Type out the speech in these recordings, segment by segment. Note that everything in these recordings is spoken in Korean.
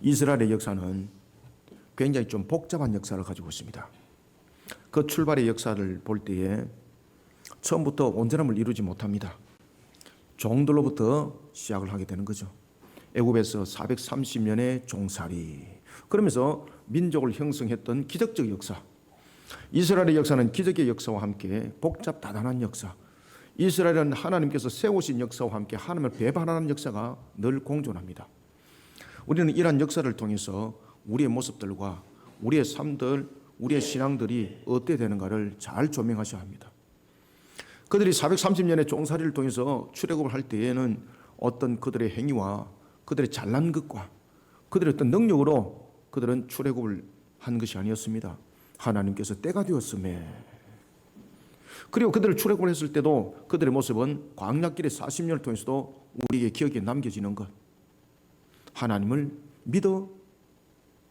이스라엘의 역사는 굉장히 좀 복잡한 역사를 가지고 있습니다. 그 출발의 역사를 볼 때에 처음부터 온전함을 이루지 못합니다. 종들로부터 시작을 하게 되는 거죠. 애굽에서 430년의 종살이, 그러면서 민족을 형성했던 기적적 역사. 이스라엘의 역사는 기적의 역사와 함께 복잡다단한 역사, 이스라엘은 하나님께서 세우신 역사와 함께 하나님을 배반하는 역사가 늘 공존합니다. 우리는 이러한 역사를 통해서 우리의 모습들과 우리의 삶들, 우리의 신앙들이 어떻게 되는가를 잘 조명하셔야 합니다. 그들이 430년의 종살이를 통해서 출애굽을 할 때에는 어떤 그들의 행위와 그들의 잘난 것과 그들의 어떤 능력으로 그들은 출애굽을 한 것이 아니었습니다. 하나님께서 때가 되었음에, 그리고 그들을 출애굽을 했을 때도 그들의 모습은 광야길의 40년을 통해서도 우리에게 기억에 남겨지는 것, 하나님을 믿어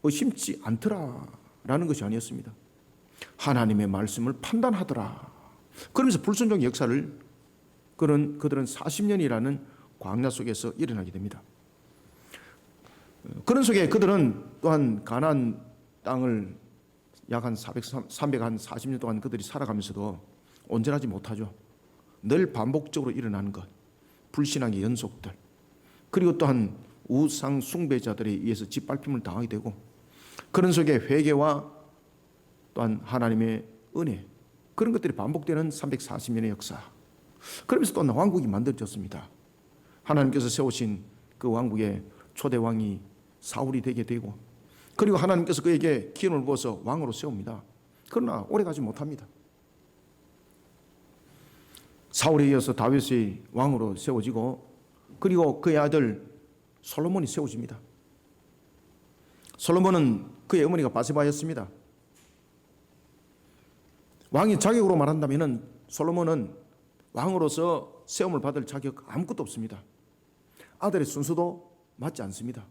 의심치 않더라라는 것이 아니었습니다. 하나님의 말씀을 판단하더라. 그러면서 불순종의 역사를 그들은 40년이라는 광야 속에서 일어나게 됩니다. 그런 속에 그들은 또한 가나안 땅을 약 한 340년 동안 그들이 살아가면서도 온전하지 못하죠. 늘 반복적으로 일어나는 것, 불신앙의 연속들, 그리고 또한 우상 숭배자들에 의해서 짓밟힘을 당하게 되고, 그런 속에 회개와 또한 하나님의 은혜, 그런 것들이 반복되는 340년의 역사. 그러면서 또 왕국이 만들어졌습니다. 하나님께서 세우신 그 왕국의 초대 왕이 사울이 되게 되고, 그리고 하나님께서 그에게 기운을 부어서 왕으로 세웁니다. 그러나 오래가지 못합니다. 사울에 이어서 다윗이 왕으로 세워지고, 그리고 그의 아들 솔로몬이 세워집니다. 솔로몬은 그의 어머니가 바세바였습니다. 왕의 자격으로 말한다면 솔로몬은 왕으로서 세움을 받을 자격 아무것도 없습니다. 아들의 순서도 맞지 않습니다.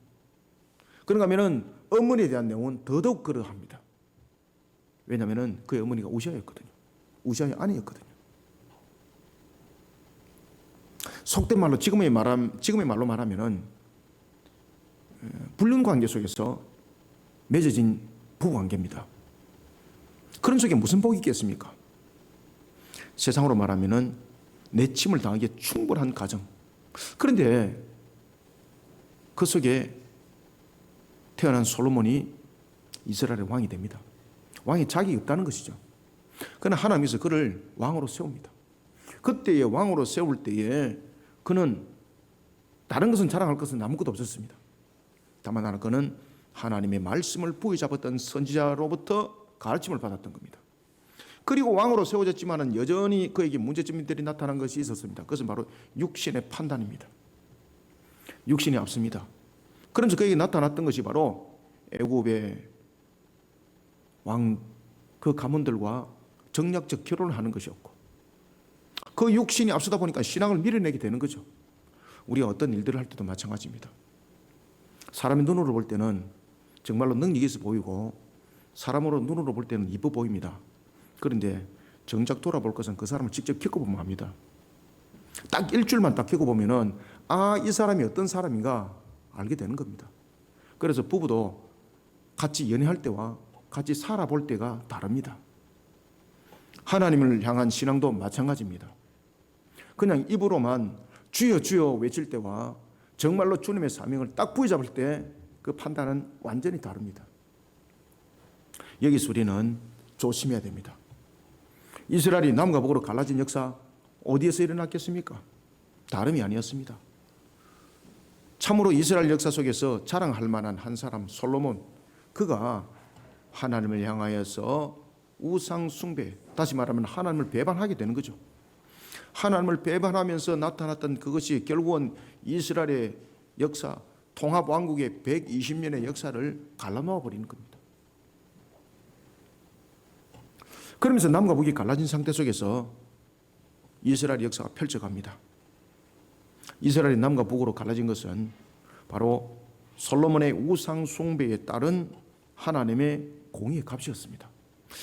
그런가 하면 어머니에 대한 내용은 더더욱 그러합니다. 왜냐하면 그의 어머니가 우시아였거든요. 우시아의 아내였거든요. 속된 말로 지금의 말로 말하면 불륜 관계 속에서 맺어진 부부 관계입니다. 그런 속에 무슨 복이 있겠습니까? 세상으로 말하면 내침을 당하기에 충분한 가정. 그런데 그 속에 태어난 솔로몬이 이스라엘의 왕이 됩니다. 왕이 자격이 없다는 것이죠. 그러나 하나님께서 그를 왕으로 세웁니다. 그때의 왕으로 세울 때에 그는 다른 것은 자랑할 것은 아무것도 없었습니다. 다만 하나, 그는 하나님의 말씀을 부여잡았던 선지자로부터 가르침을 받았던 겁니다. 그리고 왕으로 세워졌지만 여전히 그에게 문제점들이 나타난 것이 있었습니다. 그것은 바로 육신의 판단입니다. 육신이 앞섭니다. 그러면서 그에게 나타났던 것이 바로 애굽의 왕 그 가문들과 정략적 결혼을 하는 것이었고, 그 육신이 앞서다 보니까 신앙을 밀어내게 되는 거죠. 우리가 어떤 일들을 할 때도 마찬가지입니다. 사람의 눈으로 볼 때는 정말로 능력이 있어 보이고, 사람으로 눈으로 볼 때는 이뻐 보입니다. 그런데 정작 돌아볼 것은 그 사람을 직접 겪어보면 합니다. 딱 일주일만 딱 겪어보면은 이 사람이 어떤 사람인가 알게 되는 겁니다. 그래서 부부도 같이 연애할 때와 같이 살아볼 때가 다릅니다. 하나님을 향한 신앙도 마찬가지입니다. 그냥 입으로만 주여 주여 외칠 때와 정말로 주님의 사명을 딱 부여잡을 때 그 판단은 완전히 다릅니다. 여기서 우리는 조심해야 됩니다. 이스라엘이 남과 북으로 갈라진 역사 어디에서 일어났겠습니까? 다름이 아니었습니다. 참으로 이스라엘 역사 속에서 자랑할 만한 한 사람 솔로몬, 그가 하나님을 향하여서 우상 숭배, 다시 말하면 하나님을 배반하게 되는 거죠. 하나님을 배반하면서 나타났던 그것이 결국은 이스라엘의 역사, 통합왕국의 120년의 역사를 갈라놓아 버리는 겁니다. 그러면서 남과 북이 갈라진 상태 속에서 이스라엘 역사가 펼쳐갑니다. 이스라엘이 남과 북으로 갈라진 것은 바로 솔로몬의 우상 숭배에 따른 하나님의 공의의 값이었습니다.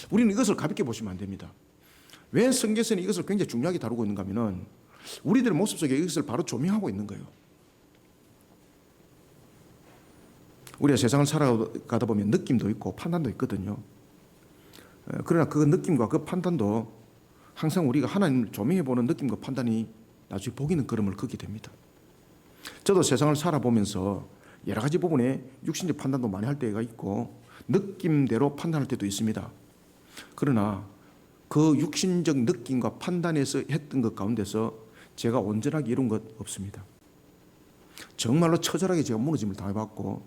우리는 이것을 가볍게 보시면 안 됩니다. 왜 성경에서는 이것을 굉장히 중요하게 다루고 있는가 하면 우리들의 모습 속에 이것을 바로 조명하고 있는 거예요. 우리가 세상을 살아가다 보면 느낌도 있고 판단도 있거든요. 그러나 그 느낌과 그 판단도 항상 우리가 하나님을 조명해보는 느낌과 판단이 나중에 복 있는 걸음을 걷게 됩니다. 저도 세상을 살아보면서 여러 가지 부분에 육신적 판단도 많이 할 때가 있고 느낌대로 판단할 때도 있습니다. 그러나 그 육신적 느낌과 판단에서 했던 것 가운데서 제가 온전하게 이룬 것 없습니다. 정말로 처절하게 제가 무너짐을 당해봤고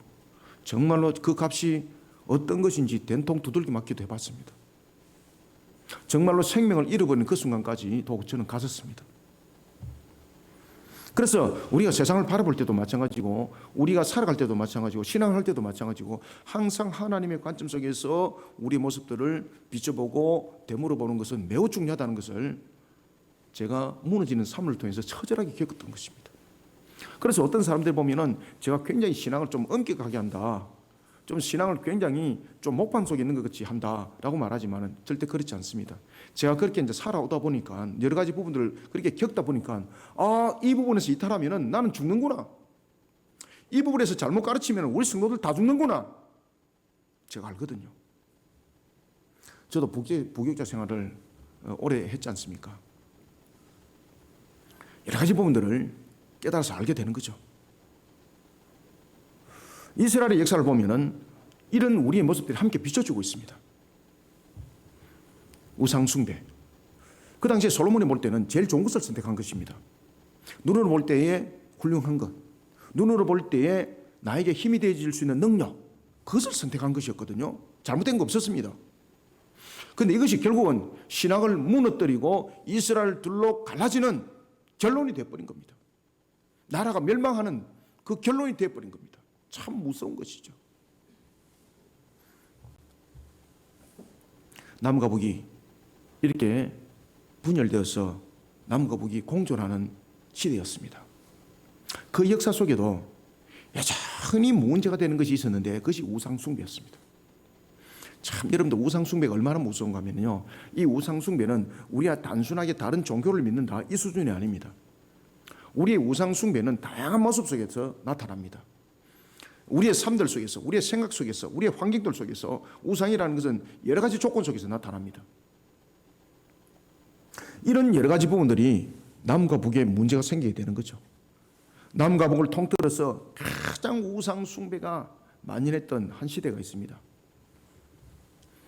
정말로 그 값이 어떤 것인지 된통 두들겨 맞기도 해봤습니다. 정말로 생명을 잃어버리는 그 순간까지 저는 갔었습니다. 그래서 우리가 세상을 바라볼 때도 마찬가지고 우리가 살아갈 때도 마찬가지고 신앙을 할 때도 마찬가지고 항상 하나님의 관점 속에서 우리 모습들을 비춰보고 되물어보는 것은 매우 중요하다는 것을 제가 무너지는 삶을 통해서 처절하게 겪었던 것입니다. 그래서 어떤 사람들 보면은 제가 굉장히 신앙을 좀 엄격하게 한다, 좀 신앙을 굉장히 좀 목판 속에 있는 것 같이 한다라고 말하지만은 절대 그렇지 않습니다. 제가 그렇게 이제 살아오다 보니까 여러 가지 부분들을 그렇게 겪다 보니까 이 부분에서 이탈하면은 나는 죽는구나. 이 부분에서 잘못 가르치면 우리 성도들 다 죽는구나. 제가 알거든요. 저도 부교육자 생활을 오래 했지 않습니까? 여러 가지 부분들을 깨달아서 알게 되는 거죠. 이스라엘의 역사를 보면은 이런 우리의 모습들이 함께 비춰주고 있습니다. 우상 숭배. 그 당시에 솔로몬이 볼 때는 제일 좋은 것을 선택한 것입니다. 눈으로 볼 때에 훌륭한 것, 눈으로 볼 때에 나에게 힘이 되어질 수 있는 능력, 그것을 선택한 것이었거든요. 잘못된 거 없었습니다. 그런데 이것이 결국은 신앙을 무너뜨리고 이스라엘들로 갈라지는 결론이 되어버린 겁니다. 나라가 멸망하는 그 결론이 되어버린 겁니다. 참 무서운 것이죠. 남과 북이 이렇게 분열되어서 남과 북이 공존하는 시대였습니다. 그 역사 속에도 여전히 문제가 되는 것이 있었는데 그것이 우상숭배였습니다. 참 여러분들 우상숭배가 얼마나 무서운가 하면요, 이 우상숭배는 우리가 단순하게 다른 종교를 믿는다 이 수준이 아닙니다. 우리의 우상숭배는 다양한 모습 속에서 나타납니다. 우리의 삶들 속에서, 우리의 생각 속에서, 우리의 환경들 속에서 우상이라는 것은 여러 가지 조건 속에서 나타납니다. 이런 여러 가지 부분들이 남과 북에 문제가 생기게 되는 거죠. 남과 북을 통틀어서 가장 우상 숭배가 만연했던 한 시대가 있습니다.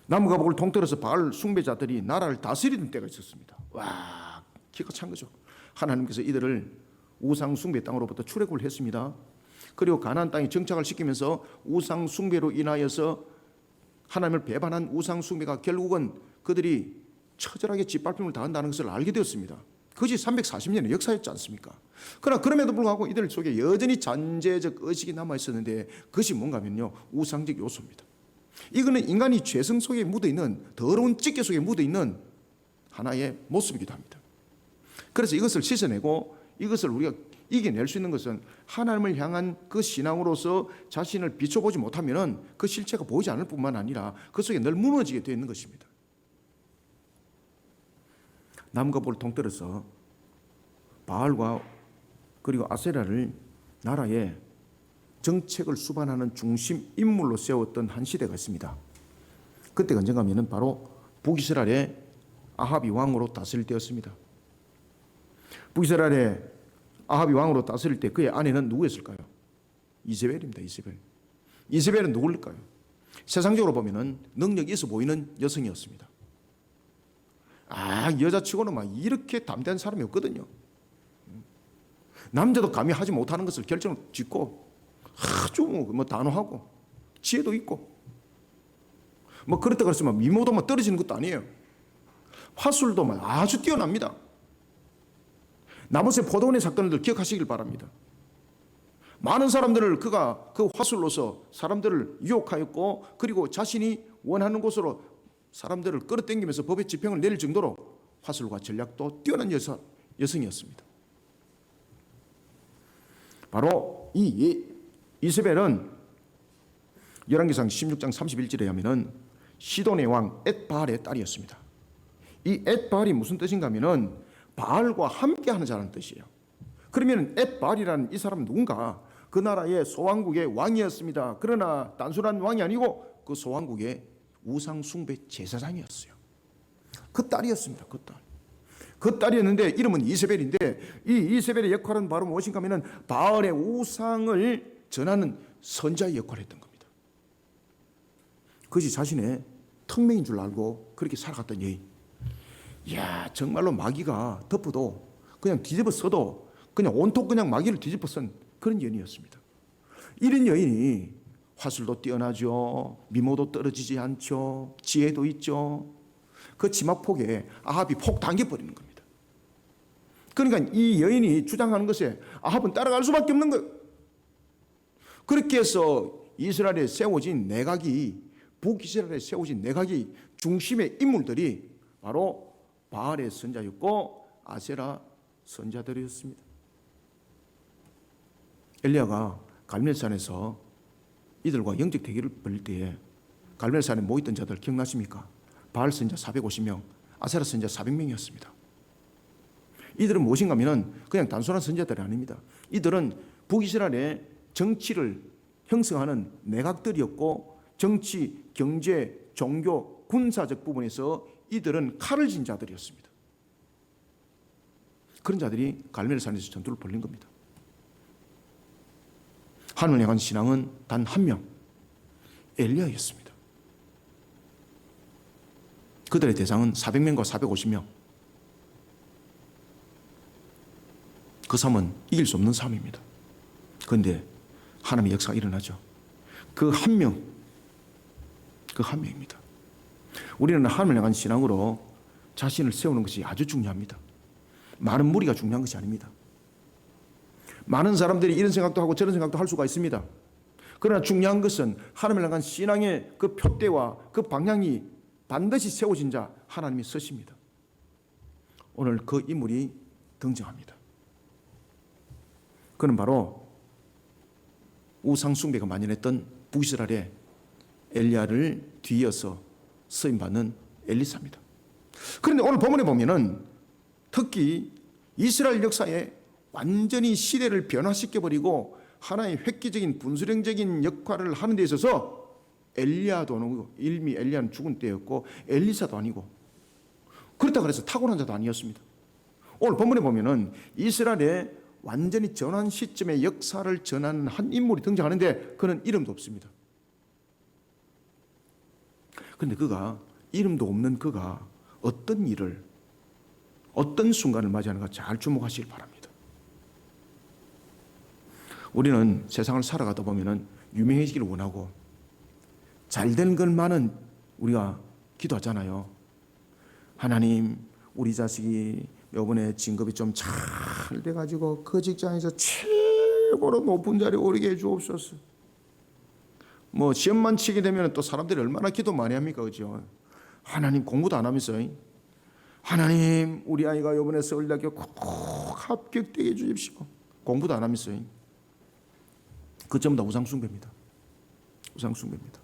남과 북을 통틀어서 바알 숭배자들이 나라를 다스리던 때가 있었습니다. 와, 기가 찬 거죠. 하나님께서 이들을 우상 숭배 땅으로부터 출애굽을 했습니다. 그리고 가나안 땅에 정착을 시키면서 우상 숭배로 인하여서 하나님을 배반한 우상 숭배가 결국은 그들이 처절하게 짓밟힘을 당한다는 것을 알게 되었습니다. 그것이 340년의 역사였지 않습니까? 그러나 그럼에도 불구하고 이들 속에 여전히 잔재적 의식이 남아있었는데 그것이 뭔가 하면요, 우상적 요소입니다. 이거는 인간이 죄성 속에 묻어있는 더러운 찌개 속에 묻어있는 하나의 모습이기도 합니다. 그래서 이것을 씻어내고 이것을 우리가 이겨낼 수 있는 것은 하나님을 향한 그 신앙으로서 자신을 비춰보지 못하면 그 실체가 보이지 않을 뿐만 아니라 그 속에 늘 무너지게 되어 있는 것입니다. 남과 북을 통틀어서 바알과 그리고 아세라를 나라의 정책을 수반하는 중심 인물로 세웠던 한 시대가 있습니다. 그때가 언젠가 하면 바로 북이스라엘의 아합이 왕으로 다스릴 때였습니다. 북이스라엘의 아합이 왕으로 다스릴 때 그의 아내는 누구였을까요? 이세벨입니다. 이세벨은 누구일까요? 세상적으로 보면은 능력이 있어 보이는 여성이었습니다. 여자치고는 막 이렇게 담대한 사람이 없거든요. 남자도 감히 하지 못하는 것을 결정을 짓고 아주 단호하고 지혜도 있고 그렇다고 해서 미모도 떨어지는 것도 아니에요. 화술도 아주 뛰어납니다. 나봇의 포도원의 사건을 기억하시길 바랍니다. 많은 사람들을 그가 그 화술로서 사람들을 유혹하였고 그리고 자신이 원하는 곳으로 사람들을 끌어당기면서 법의 집행을 내릴 정도로 화술과 전략도 뛰어난 여성이었습니다. 바로 이 이세벨은 열왕기상 16장 31절에 하면은 시돈의 왕 엣바알의 딸이었습니다. 이 엣바알이 무슨 뜻인가 하면은 바알과 함께하는 자라는 뜻이에요. 그러면 엣바알이라는 이 사람은 누군가? 그 나라의 소왕국의 왕이었습니다. 그러나 단순한 왕이 아니고 그 소왕국의 우상 숭배 제사장이었어요. 그 딸이었습니다. 그 딸이었는데 이름은 이세벨인데, 이 이세벨의 역할은 바로 무엇인가 하면 바알의 우상을 전하는 선자의 역할을 했던 겁니다. 그것이 자신의 특명인 줄 알고 그렇게 살아갔던 여인. 이야, 정말로 마귀가 덮어도 그냥 뒤집어 써도 그냥 온통 그냥 마귀를 뒤집어 쓴 그런 여인이었습니다. 이런 여인이 화술도 뛰어나죠. 미모도 떨어지지 않죠. 지혜도 있죠. 그 치마폭에 아합이 폭 당겨버리는 겁니다. 그러니까 이 여인이 주장하는 것에 아합은 따라갈 수밖에 없는 거예요. 그렇게 해서 이스라엘에 세워진 내각이, 북이스라엘에 세워진 내각이 중심의 인물들이 바로 바알의 선자였고 아세라 선자들이었습니다. 엘리야가 갈멜산에서 이들과 영적 대결을 벌일 때에 갈멜산에 모였던 자들 기억나십니까? 바알 선자 450명, 아세라 선자 400명이었습니다. 이들은 무엇인가 하면 그냥 단순한 선자들이 아닙니다. 이들은 북이스라엘의 정치를 형성하는 내각들이었고, 정치, 경제, 종교, 군사적 부분에서 이들은 칼을 진 자들이었습니다. 그런 자들이 갈멜산에서 전투를 벌린 겁니다. 하늘을 향한 신앙은 단 한 명, 엘리야였습니다. 그들의 대상은 400명과 450명. 그 삶은 이길 수 없는 삶입니다. 그런데 하나님의 역사가 일어나죠. 그 한 명입니다. 우리는 하나님을 향한 신앙으로 자신을 세우는 것이 아주 중요합니다. 많은 무리가 중요한 것이 아닙니다. 많은 사람들이 이런 생각도 하고 저런 생각도 할 수가 있습니다. 그러나 중요한 것은 하나님을 향한 신앙의 그 표대와 그 방향이 반드시 세워진 자, 하나님이 서십니다. 오늘 그 인물이 등장합니다. 그는 바로 우상 숭배가 만연했던 북이스라엘의 엘리야를 뒤이어서 쓰임받는 엘리사입니다. 그런데 오늘 본문에 보면은 특히 이스라엘 역사에 완전히 시대를 변화시켜버리고 하나의 획기적인 분수령적인 역할을 하는 데 있어서 엘리야도 아니고, 이미 엘리야는 죽은 때였고 엘리사도 아니고, 그렇다고 해서 타고난 자도 아니었습니다. 오늘 본문에 보면은 이스라엘의 완전히 전환 시점의 역사를 전하는 한 인물이 등장하는데 그는 이름도 없습니다. 그런데 그가, 이름도 없는 그가 어떤 일을, 어떤 순간을 맞이하는가 잘 주목하시길 바랍니다. 우리는 세상을 살아가다 보면은 유명해지기를 원하고 잘된 것만은 우리가 기도하잖아요. 하나님, 우리 자식이 이번에 진급이 좀 잘 돼가지고 그 직장에서 최고로 높은 자리에 오르게 해주옵소서. 뭐 시험만 치게 되면 또 사람들이 얼마나 기도 많이 합니까, 그죠? 하나님, 공부도 안 하면서 하나님, 우리 아이가 이번에 서울대학교 꼭 합격되게 해주십시오. 공부도 안 하면서. 그 전부 다 우상숭배입니다. 우상숭배입니다.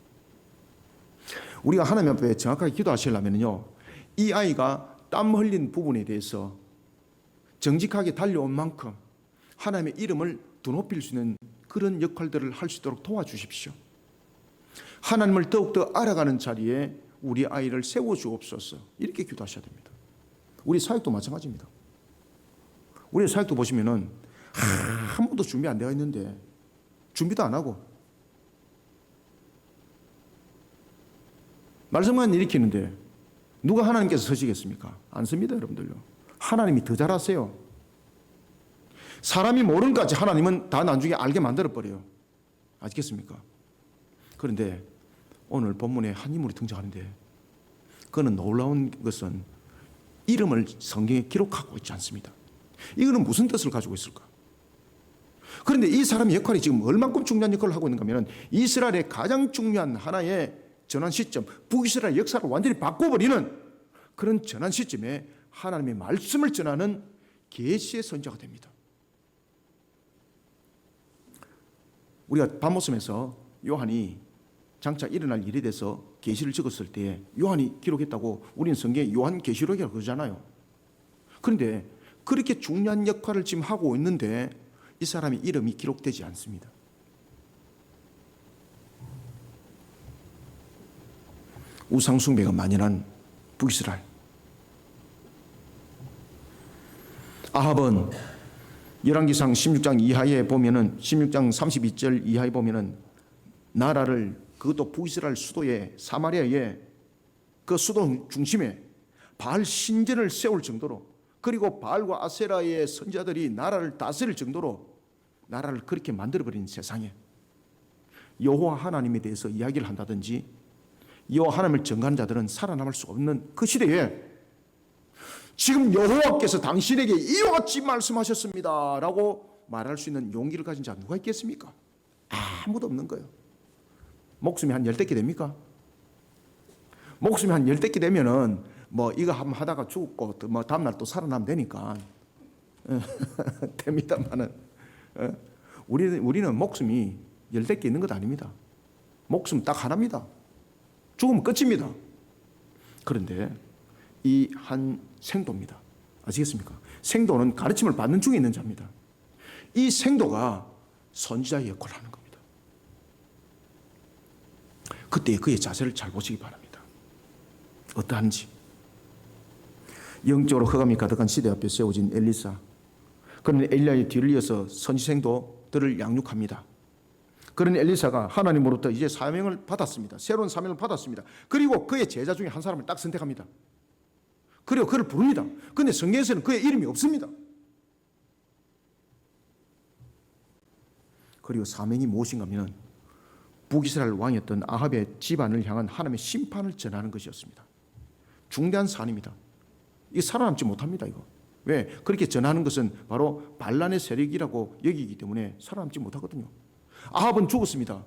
우리가 하나님 앞에 정확하게 기도하시려면요, 이 아이가 땀 흘린 부분에 대해서 정직하게 달려온 만큼 하나님의 이름을 더 높일 수 있는 그런 역할들을 할 수 있도록 도와주십시오. 하나님을 더욱더 알아가는 자리에 우리 아이를 세워주옵소서. 이렇게 기도하셔야 됩니다. 우리 사역도 마찬가지입니다. 우리 사역도 보시면은 한 번도 준비 안 되어 있는데 준비도 안 하고 말씀만 일으키는데 누가 하나님께서 서시겠습니까? 안 섭니다, 여러분들요. 하나님이 더 잘하세요. 사람이 모르는 것까지 하나님은 다 나중에 알게 만들어버려요. 아시겠습니까? 그런데 오늘 본문에 한 인물이 등장하는데 그는 놀라운 것은 이름을 성경에 기록하고 있지 않습니다. 이거는 무슨 뜻을 가지고 있을까? 그런데 이 사람의 역할이 지금 얼만큼 중요한 역할을 하고 있는가 하면 이스라엘의 가장 중요한 하나의 전환 시점, 북이스라엘 역사를 완전히 바꿔버리는 그런 전환 시점에 하나님의 말씀을 전하는 계시의 선자가 됩니다. 우리가 밤모섬에서 요한이 장차 일어날 일에 대해서 계시를 적었을 때 요한이 기록했다고 우리는 성경에 요한계시록이라고 그러잖아요. 그런데 그렇게 중요한 역할을 지금 하고 있는데 이 사람의 이름이 기록되지 않습니다. 우상숭배가 만연한 북이스라엘. 아합은 열왕기상 16장 이하에 보면은 16장 32절 이하에 보면은 나라를, 그것도 북이스라엘 수도에 사마리아에 그 수도 중심에 바알 신전을 세울 정도로, 그리고 바알과 아세라의 선지자들이 나라를 다스릴 정도로 나라를 그렇게 만들어버린 세상에 여호와 하나님에 대해서 이야기를 한다든지 여호와 하나님을 정하는 자들은 살아남을 수 없는 그 시대에 지금 여호와께서 당신에게 이와 같이 말씀하셨습니다 라고 말할 수 있는 용기를 가진 자 누가 있겠습니까? 아무도 없는 거예요. 목숨이 한 10대 개 됩니까? 목숨이 한 10대 개 되면은 뭐 이거 한번 하다가 죽고 뭐 다음날 또 살아나면 되니까 됩니다만은 우리는 목숨이 10대 개 있는 것 아닙니다. 목숨 딱 하나입니다. 죽으면 끝입니다. 그런데 이 한 생도입니다. 아시겠습니까? 생도는 가르침을 받는 중에 있는 자입니다. 이 생도가 선지자의 역할을 하는 겁니다. 그때 그의 자세를 잘 보시기 바랍니다. 어떠한지. 영적으로 흑암이 가득한 시대 앞에 세워진 엘리사, 그는 엘리야의 뒤를 이어서 선지생도들을 양육합니다. 그런 엘리사가 하나님으로부터 이제 사명을 받았습니다. 새로운 사명을 받았습니다. 그리고 그의 제자 중에 한 사람을 딱 선택합니다. 그리고 그를 부릅니다. 그런데 성경에서는 그의 이름이 없습니다. 그리고 사명이 무엇인가 하면 북이스라엘 왕이었던 아합의 집안을 향한 하나님의 심판을 전하는 것이었습니다. 중대한 사안입니다. 이게 살아남지 못합니다. 이거. 왜? 그렇게 전하는 것은 바로 반란의 세력이라고 여기기 때문에 살아남지 못하거든요. 아합은 죽었습니다.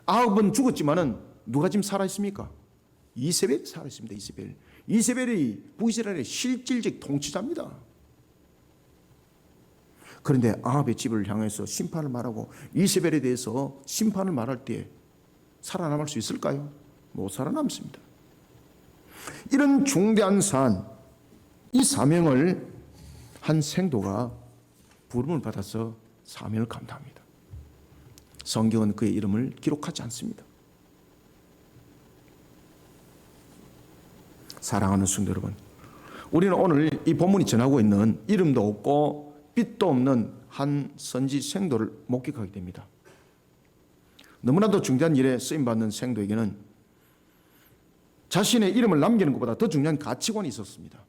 아합은 죽었지만은 누가 지금 살아있습니까? 이세벨이 살아있습니다. 이세벨이 북이스라엘의 실질적 통치자입니다. 그런데 아합의 집을 향해서 심판을 말하고 이세벨에 대해서 심판을 말할 때 살아남을 수 있을까요? 못 살아남습니다. 이런 중대한 사안, 이 사명을 한 생도가 부름을 받아서 사명을 감당합니다. 성경은 그의 이름을 기록하지 않습니다. 사랑하는 성도 여러분, 우리는 오늘 이 본문이 전하고 있는 이름도 없고 빛도 없는 한 선지 생도를 목격하게 됩니다. 너무나도 중대한 일에 쓰임받는 생도에게는 자신의 이름을 남기는 것보다 더 중요한 가치관이 있었습니다.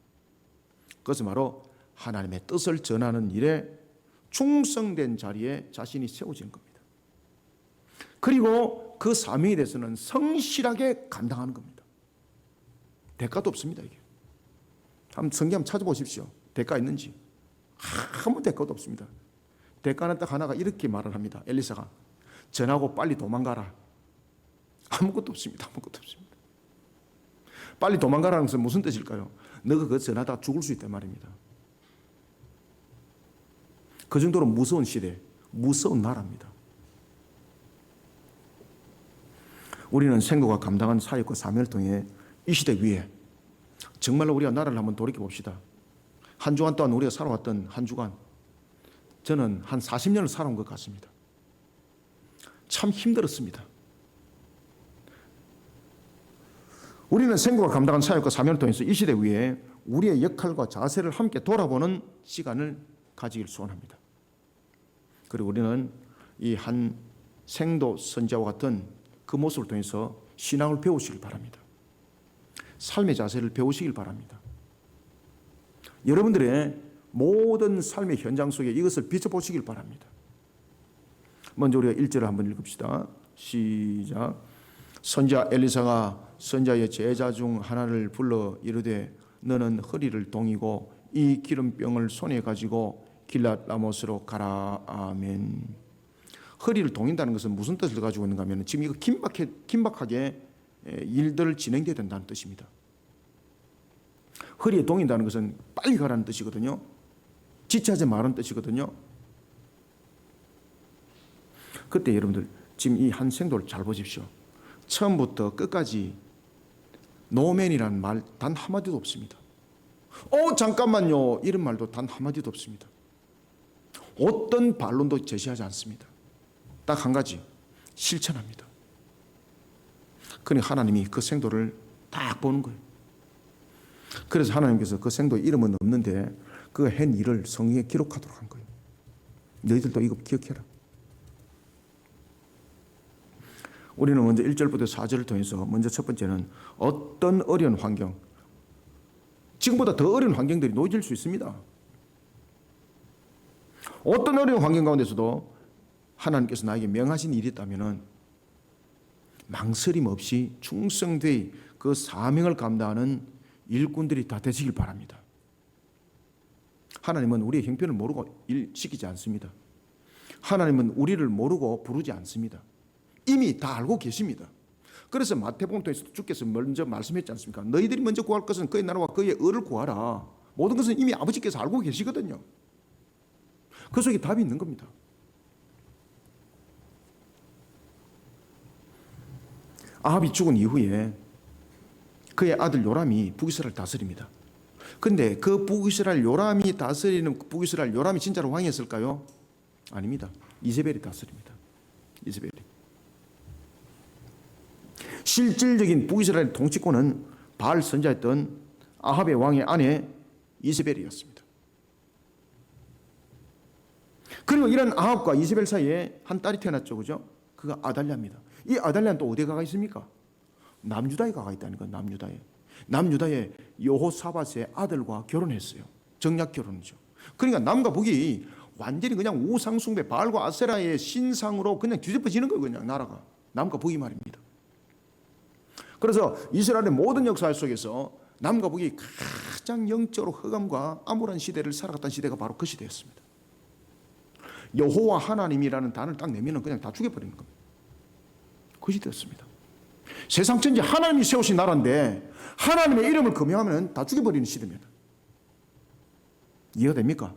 그것은 바로 하나님의 뜻을 전하는 일에 충성된 자리에 자신이 세워지는 겁니다. 그리고 그 사명에 대해서는 성실하게 감당하는 겁니다. 대가도 없습니다. 이게. 한번 성경 한번 찾아보십시오. 대가 있는지. 아무 대가도 없습니다. 대가는 딱 하나가 이렇게 말을 합니다. 엘리사가 전하고 빨리 도망가라. 아무것도 없습니다. 아무것도 없습니다. 빨리 도망가라는 것은 무슨 뜻일까요? 너가 그거 전하다가 죽을 수 있단 말입니다. 그 정도로 무서운 시대, 무서운 나라입니다. 우리는 생도가 감당한 사역과 사명을 통해 이 시대 위에 정말로 우리가 나라를 한번 돌이켜 봅시다. 한 주간 동안 우리가 살아왔던 한 주간, 저는 한 40년을 살아온 것 같습니다. 참 힘들었습니다. 우리는 생도가 감당한 사역과 사명을 통해서 이 시대 위에 우리의 역할과 자세를 함께 돌아보는 시간을 가지길 소원합니다. 그리고 우리는 이 한 생도 선지자와 같은 그 모습을 통해서 신앙을 배우시길 바랍니다. 삶의 자세를 배우시길 바랍니다. 여러분들의 모든 삶의 현장 속에 이것을 비춰보시길 바랍니다. 먼저 우리가 1절을 한번 읽읍시다. 시작. 선지자 엘리사가 선지자의 제자 중 하나를 불러 이르되 너는 허리를 동이고 이 기름병을 손에 가지고 길랏 라못으로 가라. 아멘. 허리를 동인다는 것은 무슨 뜻을 가지고 있는가 하면 지금 이거 긴박하게 일들을 진행돼야 된다는 뜻입니다. 허리에 동인다는 것은 빨리 가라는 뜻이거든요. 지체하지 말라는 뜻이거든요. 그때 여러분들 지금 이 한 생도를 잘 보십시오. 처음부터 끝까지 노맨이라는 말 단 한마디도 없습니다. 잠깐만요 이런 말도 단 한마디도 없습니다. 어떤 반론도 제시하지 않습니다. 딱 한 가지, 실천합니다. 그러니 하나님이 그 생도를 딱 보는 거예요. 그래서 하나님께서 그 생도 이름은 없는데 그 한 일을 성경에 기록하도록 한 거예요. 너희들도 이거 기억해라. 우리는 먼저 1절부터 4절을 통해서 먼저 첫 번째는 어떤 어려운 환경, 지금보다 더 어려운 환경들이 놓여질 수 있습니다. 어떤 어려운 환경 가운데서도 하나님께서 나에게 명하신 일이 있다면 망설임 없이 충성되이 그 사명을 감당하는 일꾼들이 다 되시길 바랍니다. 하나님은 우리의 형편을 모르고 일 시키지 않습니다. 하나님은 우리를 모르고 부르지 않습니다. 이미 다 알고 계십니다. 그래서 마태복음 통해서 주께서 먼저 말씀했지 않습니까? 너희들이 먼저 구할 것은 그의 나라와 그의 의를 구하라. 모든 것은 이미 아버지께서 알고 계시거든요. 그 속에 답이 있는 겁니다. 아합이 죽은 이후에 그의 아들 요람이 북이스라엘을 다스립니다. 그런데 그 북이스라엘 요람이 다스리는 북이스라엘 요람이 진짜로 왕이었을까요? 아닙니다. 이세벨이 다스립니다. 이세벨이. 실질적인 북이스라엘 통치권은 바알 선지자였던 아합의 왕의 아내 이세벨이었습니다. 그리고 이런 아합과 이세벨 사이에 한 딸이 태어났죠. 그죠? 그가 아달랴입니다. 이 아달랴는 또 어디에 가 있습니까? 남유다에 가 있다는 거예요. 남유다에. 남유다의 여호사밧의 아들과 결혼했어요. 정략 결혼이죠. 그러니까 남과 북이 완전히 그냥 우상숭배, 바알과 아세라의 신상으로 그냥 뒤집어지는 거예요. 그냥 나라가. 남과 북이 말입니다. 그래서 이스라엘의 모든 역사 속에서 남과 북이 가장 영적으로 흑암과 암울한 시대를 살아갔던 시대가 바로 그 시대였습니다. 여호와 하나님이라는 단어를 딱 내면 그냥 다 죽여버리는 겁니다. 그 시대였습니다. 세상 전체 하나님이 세우신 나라인데 하나님의 이름을 금해하면 다 죽여버리는 시대입니다. 이해가 됩니까?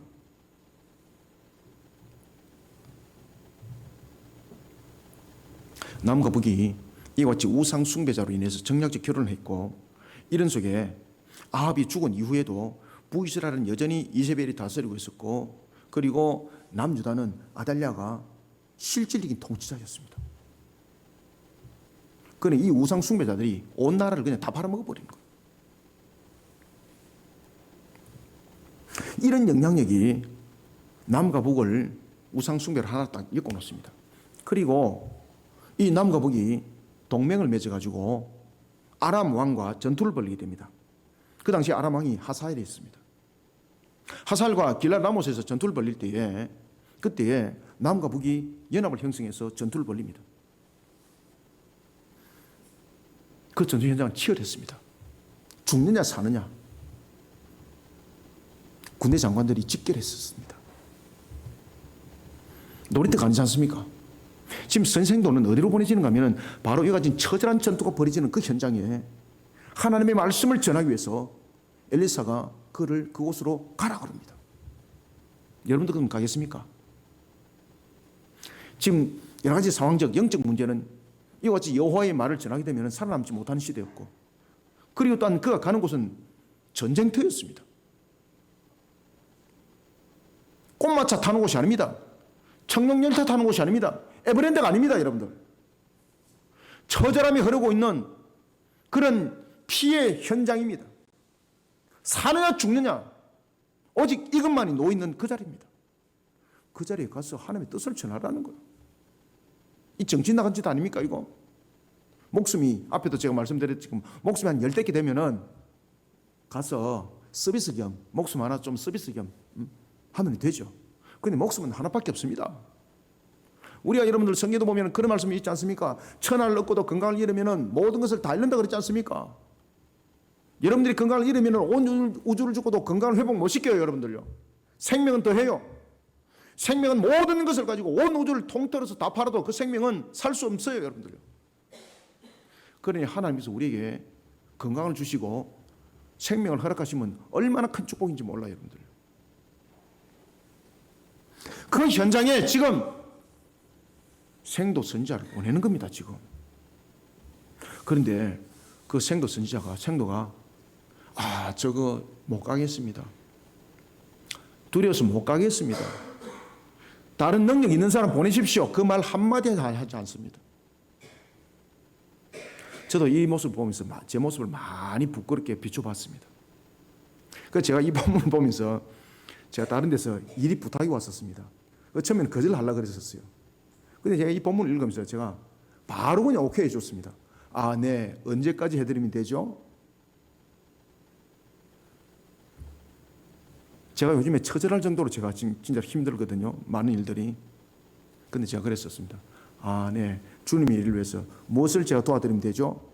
남과 북이 이와 같이 우상 숭배자로 인해서 정략적 결혼을 했고, 이런 속에 아합이 죽은 이후에도 북이스라엘은 여전히 이세벨이 다스리고 있었고, 그리고 남유다는 아달랴가 실질적인 통치자였습니다. 그러니 이 우상 숭배자들이 온 나라를 그냥 다 팔아먹어버린 거예요. 이런 영향력이 남과 북을 우상 숭배를 하나 딱 엮어놓습니다. 그리고 이 남과 북이 동맹을 맺어가지고 아람 왕과 전투를 벌이게 됩니다. 그 당시 아람 왕이 하사엘이 있습니다. 하사엘과 길라라못에서 전투를 벌일 때에 그때에 남과 북이 연합을 형성해서 전투를 벌입니다. 그 전투 현장은 치열했습니다. 죽느냐 사느냐 군대 장관들이 직결했었습니다. 놀이터 가지 않습니까? 지금 선생도는 어디로 보내지는가 하면 바로 이와 같은 처절한 전투가 벌어지는 그 현장에 하나님의 말씀을 전하기 위해서 엘리사가 그를 그곳으로 가라 그럽니다. 여러분들 그럼 가겠습니까? 지금 여러 가지 상황적 영적 문제는 이와 같이 여호와의 말을 전하게 되면 살아남지 못하는 시대였고, 그리고 또한 그가 가는 곳은 전쟁터였습니다. 꽃마차 타는 곳이 아닙니다. 청룡열차 타는 곳이 아닙니다. 에버랜드가 아닙니다. 여러분들, 처절함이 흐르고 있는 그런 피해 현장입니다. 사느냐 죽느냐 오직 이것만이 놓여있는 그 자리입니다. 그 자리에 가서 하나님의 뜻을 전하라는 거예요. 이 정신 나간 짓 아닙니까 이거? 목숨이, 앞에도 제가 말씀드렸지만 목숨이 한 10대 개 되면은 가서 서비스 겸 목숨 하나 좀 서비스 겸 하면 되죠. 그런데 목숨은 하나밖에 없습니다. 우리가 여러분들 성경도 보면 그런 말씀이 있지 않습니까? 천하를 얻고도 건강을 잃으면 모든 것을 다 잃는다 그랬지 않습니까? 여러분들이 건강을 잃으면 온 우주를 주고도 건강을 회복 못 시켜요. 여러분들요. 생명은 더 해요. 생명은 모든 것을 가지고 온 우주를 통틀어서 다 팔아도 그 생명은 살 수 없어요. 여러분들요. 그러니 하나님께서 우리에게 건강을 주시고 생명을 허락하시면 얼마나 큰 축복인지 몰라요. 여러분들. 그 현장에 지금 생도 선지자를 보내는 겁니다. 지금. 그런데 그 생도 선지자가 저거 못 가겠습니다. 두려워서 못 가겠습니다. 다른 능력 있는 사람 보내십시오. 그 말 한마디 하지 않습니다. 저도 이 모습을 보면서 제 모습을 많이 부끄럽게 비춰봤습니다. 그래서 제가 이 본문을 보면서 제가 다른 데서 일이 부탁이 왔었습니다. 처음에는 거절하려고 그랬었어요. 근데 제가 이 본문을 읽으면서 제가 바로 그냥 오케이 해줬습니다. 아, 네. 언제까지 해드리면 되죠? 제가 요즘에 처절할 정도로 제가 진짜 힘들거든요. 많은 일들이. 근데 제가 그랬었습니다. 아, 네. 주님의 일을 위해서 무엇을 제가 도와드리면 되죠?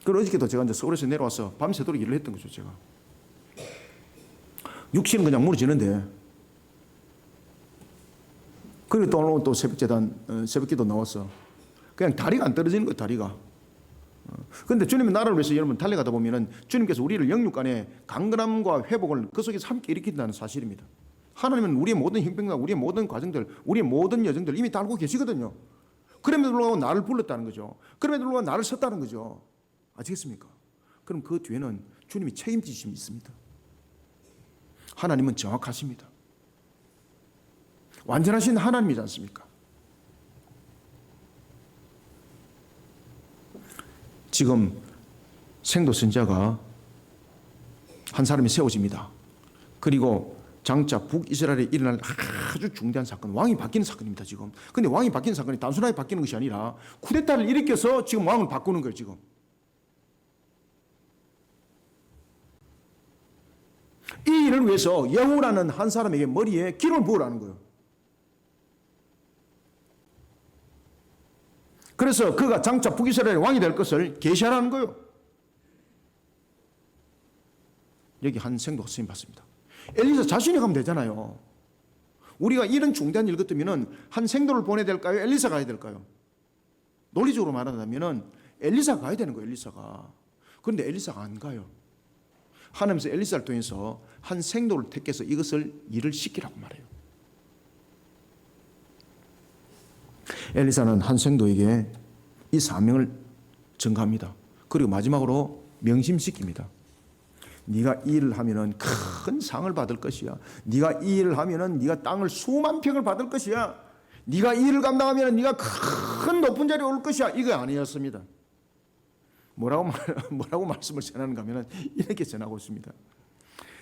그리고 어저께도 제가 이제 서울에서 내려와서 밤새도록 일을 했던 거죠, 제가. 육신은 그냥 무너지는데. 그리고 또 오늘 또 새벽재단, 새벽기도 나와서 그냥 다리가 안 떨어지는 거예요, 다리가. 그런데 주님의 나라를 위해서 여러분 달려가다 보면은 주님께서 우리를 영육 간의 강건함과 회복을 그 속에서 함께 일으킨다는 사실입니다. 하나님은 우리의 모든 형편과 우리의 모든 과정들, 우리의 모든 여정들 이미 다 알고 계시거든요. 그럼에도 불구하고 나를 불렀다는 거죠. 그럼에도 불구하고 나를 썼다는 거죠. 아시겠습니까? 그럼 그 뒤에는 주님이 책임지심이 있습니다. 하나님은 정확하십니다. 완전하신 하나님이지 않습니까? 지금 생도 선지자가 한 사람이 세워집니다. 그리고 장차 북이스라엘에 일어날 아주 중대한 사건, 왕이 바뀌는 사건입니다, 지금. 근데 왕이 바뀌는 사건이 단순하게 바뀌는 것이 아니라 쿠데타를 일으켜서 지금 왕을 바꾸는 거예요, 지금. 이 일을 위해서 여호라는 한 사람에게 머리에 기름을 부으라는 거예요. 그래서 그가 장차 북이스라엘의 왕이 될 것을 계시하라는 거예요. 여기 한 생도가 쓰임 받습니다. 엘리사 자신이 가면 되잖아요. 우리가 이런 중대한 일 같으면 한 생도를 보내야 될까요? 엘리사 가야 될까요? 논리적으로 말한다면 엘리사 가야 되는 거예요, 엘리사가. 그런데 엘리사가 안 가요. 하나님께서 엘리사를 통해서 한 생도를 택해서 이것을 일을 시키라고 말해요. 엘리사는 한 생도에게 이 사명을 전가합니다. 그리고 마지막으로 명심시킵니다. 네가 이 일을 하면은 큰 상을 받을 것이야. 네가 이 일을 하면은 네가 땅을 수만 평을 받을 것이야. 네가 이 일을 감당하면은 네가 큰 높은 자리에 올 것이야. 이거 아니었습니다. 뭐라고 말씀을 전하는가 하면은 이렇게 전하고 있습니다.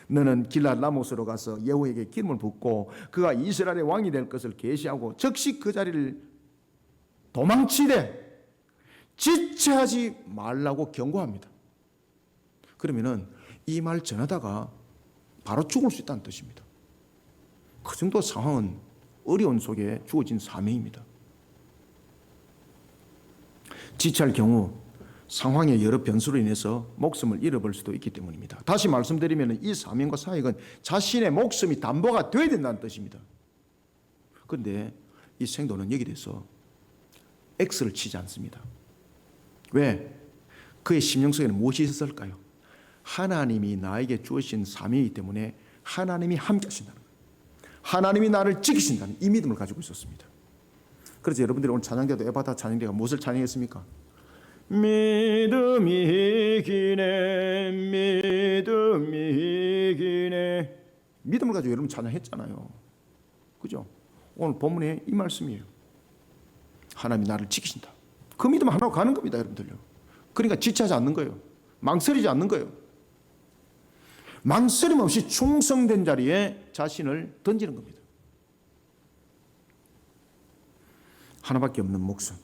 너는 길랏 라못으로 가서 여호에게 기름을 붓고 그가 이스라엘의 왕이 될 것을 계시하고 즉시 그 자리를 도망치되 지체하지 말라고 경고합니다. 그러면은 이 말 전하다가 바로 죽을 수 있다는 뜻입니다. 그 정도 상황은 어려운 속에 주어진 사명입니다. 지체할 경우 상황의 여러 변수로 인해서 목숨을 잃어버릴 수도 있기 때문입니다. 다시 말씀드리면 이 사명과 사역은 자신의 목숨이 담보가 되어야 된다는 뜻입니다. 그런데 이 생도는 여기에 대해서 X를 치지 않습니다. 왜? 그의 심령 속에는 무엇이 있었을까요? 하나님이 나에게 주신 사명이기 때문에 하나님이 함께 하신다는 거예요. 하나님이 나를 지키신다는 이 믿음을 가지고 있었습니다. 그래서 여러분들이 오늘 찬양대도 에바다 찬양대가 무엇을 찬양했습니까? 믿음이 기네 믿음이 기네 믿음을 가지고 여러분 찬양했잖아요. 그죠? 오늘 본문에 이 말씀이에요. 하나님이 나를 지키신다. 그 믿음 하나로 가는 겁니다, 여러분들요. 그러니까 지체하지 않는 거예요. 망설이지 않는 거예요. 망설임 없이 충성된 자리에 자신을 던지는 겁니다. 하나밖에 없는 목숨,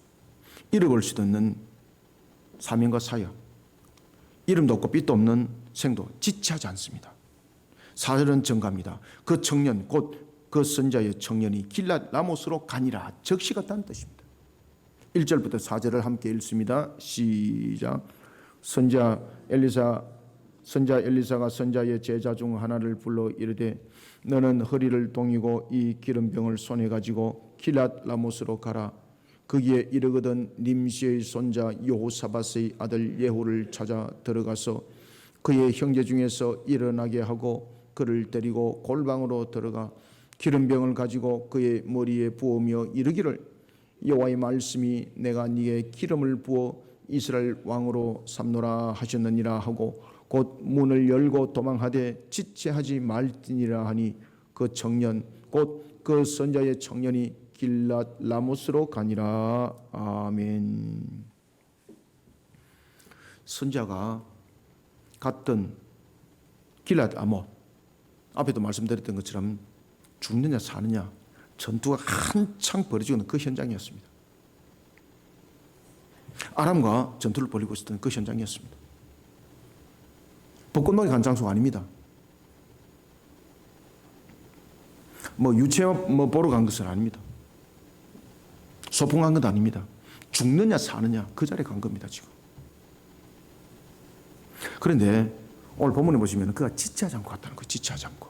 잃어버릴 수도 없는 사명과 사역, 이름도 없고 빛도 없는 생도 지체하지 않습니다. 4절은 증가합니다. 그 청년 곧 그 선자의 청년이 길랏 라못으로 가니라 적시 같다는 뜻입니다. 1절부터 4절을 함께 읽습니다. 시작. 선자 엘리사가 선자의 제자 중 하나를 불러 이르되 너는 허리를 동이고 이 기름병을 손에 가지고 길랏 라못으로 가라. 거기에 이르거든 님시의 손자 여호사밧의 아들 예후를 찾아 들어가서 그의 형제 중에서 일어나게 하고 그를 데리고 골방으로 들어가 기름병을 가지고 그의 머리에 부으며 이르기를 여호와의 말씀이 내가 네게 기름을 부어 이스라엘 왕으로 삼노라 하셨느니라 하고 곧 문을 열고 도망하되 지체하지 말지니라 하니 그 청년 곧 그 선자의 청년이 길랏 라못으로 가니라. 아멘. 선지자가 갔던 길앗 아못, 앞에도 말씀드렸던 것처럼 죽느냐 사느냐 전투가 한창 벌어지고 있는 그 현장이었습니다. 아람과 전투를 벌이고 있었던 그 현장이었습니다. 벚꽃놀이 간 장소가 아닙니다. 유채 보러 간 것은 아닙니다. 소풍한 건 아닙니다. 죽느냐 사느냐 그 자리에 간 겁니다, 지금. 그런데 오늘 본문에 보시면 그가 지체하지 않고 갔다는 거예요. 지체하지 않고.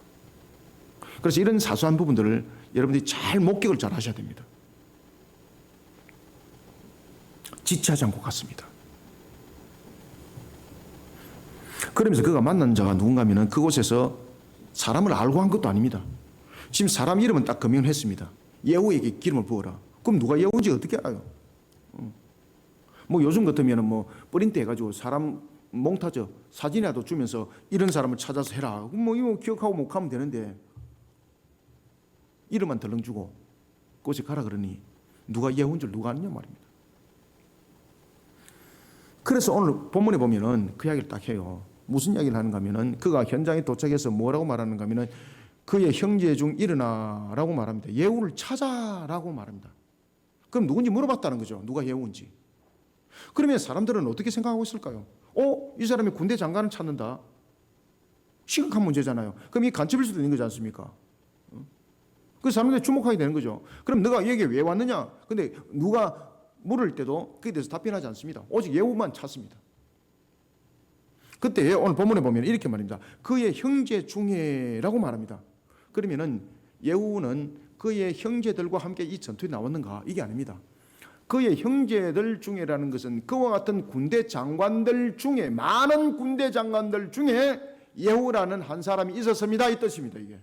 그래서 이런 사소한 부분들을 여러분들이 잘 목격을 잘 하셔야 됩니다. 지체하지 않고 갔습니다. 그러면서 그가 만난 자가 누군가 하면 그곳에서 사람을 알고 한 것도 아닙니다. 지금 사람 이름은 딱 금명을 했습니다. 예후에게 기름을 부어라. 그럼 누가 예후인지 어떻게 알아요? 요즘 같으면 프린트 해가지고 사람 몽타주 사진이라도 주면서 이런 사람을 찾아서 해라. 이거 기억하고 못 가면 되는데 이름만 덜렁 주고 그곳에 가라 그러니 누가 예후인 줄 누가 아느냐 말입니다. 그래서 오늘 본문에 보면은 그 이야기를 딱 해요. 무슨 이야기를 하는가 하면은 그가 현장에 도착해서 뭐라고 말하는가 하면은 그의 형제 중 일어나라고 말합니다. 예후를 찾아라고 말합니다. 그럼 누군지 물어봤다는 거죠. 누가 예후인지. 그러면 사람들은 어떻게 생각하고 있을까요? 이 사람이 군대 장관을 찾는다. 심각한 문제잖아요. 그럼 이 간첩일 수도 있는 거지 않습니까? 그 사람들이 주목하게 되는 거죠. 그럼 너가 여기에 왜 왔느냐? 근데 누가 물을 때도 그에 대해서 답변하지 않습니다. 오직 예후만 찾습니다. 그때 오늘 본문에 보면 이렇게 말입니다. 그의 형제 중에라고 말합니다. 그러면은 예후는 그의 형제들과 함께 이 전투에 나왔는가? 이게 아닙니다. 그의 형제들 중에라는 것은 그와 같은 군대 장관들 중에, 많은 군대 장관들 중에 예후라는 한 사람이 있었습니다, 이 뜻입니다. 이게.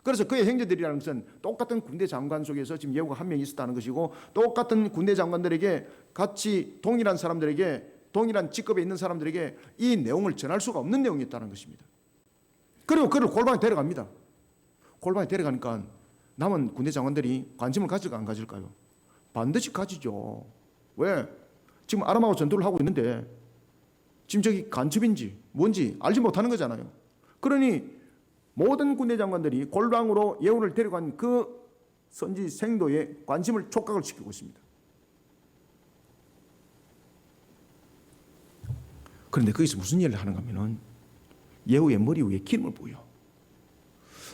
그래서 그의 형제들이라는 것은 똑같은 군대 장관 속에서 지금 예후가 한 명 있었다는 것이고, 똑같은 군대 장관들에게, 같이 동일한 사람들에게, 동일한 직급에 있는 사람들에게 이 내용을 전할 수가 없는 내용이었다는 것입니다. 그리고 그를 골방에 데려갑니다. 골방에 데려가니까 남은 군대 장관들이 관심을 가질까 안 가질까요? 반드시 가지죠. 왜? 지금 아람하고 전투를 하고 있는데 지금 저기 간첩인지 뭔지 알지 못하는 거잖아요. 그러니 모든 군대 장관들이 골방으로 예후를 데려간 그 선지 생도에 관심을 촉각을 시키고 있습니다. 그런데 거기서 무슨 일을 하는가 하면은 예후의 머리 위에 기름을 부어요.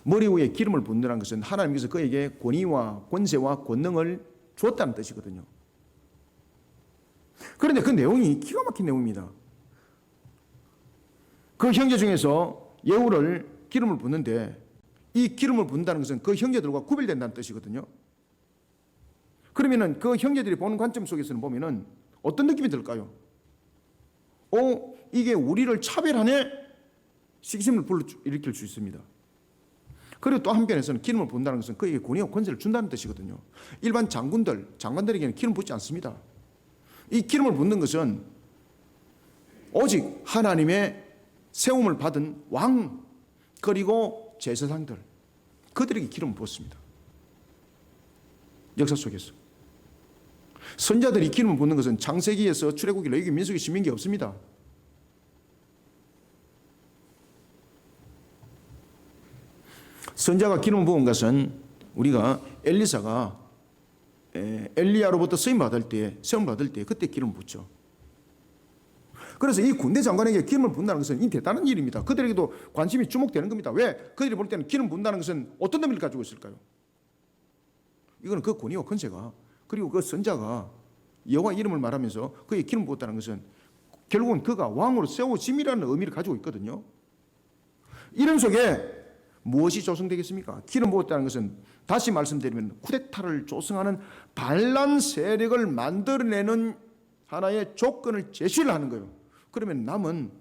머리 위에 기름을 붓는다는 것은 하나님께서 그에게 권위와 권세와 권능을 주었다는 뜻이거든요. 그런데 그 내용이 기가 막힌 내용입니다. 그 형제 중에서 예후를 기름을 붓는데 이 기름을 붓는다는 것은 그 형제들과 구별된다는 뜻이거든요. 그러면은 그 형제들이 보는 관점 속에서는 보면은 어떤 느낌이 들까요? 이게 우리를 차별하네? 시기심을 일으킬 수 있습니다. 그리고 또 한편에서는 기름을 붓는다는 것은 그에게 권위와 권세를 준다는 뜻이거든요. 일반 장관들에게는 기름 붓지 않습니다. 이 기름을 붓는 것은 오직 하나님의 세움을 받은 왕, 그리고 제사장들, 그들에게 기름을 붓습니다. 역사 속에서. 선자들이 기름을 붓는 것은 창세기에서 출애굽기, 레위기, 민수기, 신명기 없습니다. 선자가 기름을 부은 것은 우리가 엘리사가 엘리야로부터 세움 받을 때 그때 기름을 붓죠. 그래서 이 군대 장관에게 기름을 붓는다는 것은 이 대단한 일입니다. 그들에게도 관심이 주목되는 겁니다. 왜? 그들이 볼 때는 기름 붓는다는 것은 어떤 의미를 가지고 있을까요? 이거는 그 권위와 권세가, 그리고 그 선자가 여호와 이름을 말하면서 그에게 기름 부었다는 것은 결국은 그가 왕으로 세워짐이라는 의미를 가지고 있거든요. 이런 속에 무엇이 조성되겠습니까? 기름 부었다는 것은 다시 말씀드리면 쿠데타를 조성하는 반란 세력을 만들어내는 하나의 조건을 제시를 하는 거예요. 그러면 남은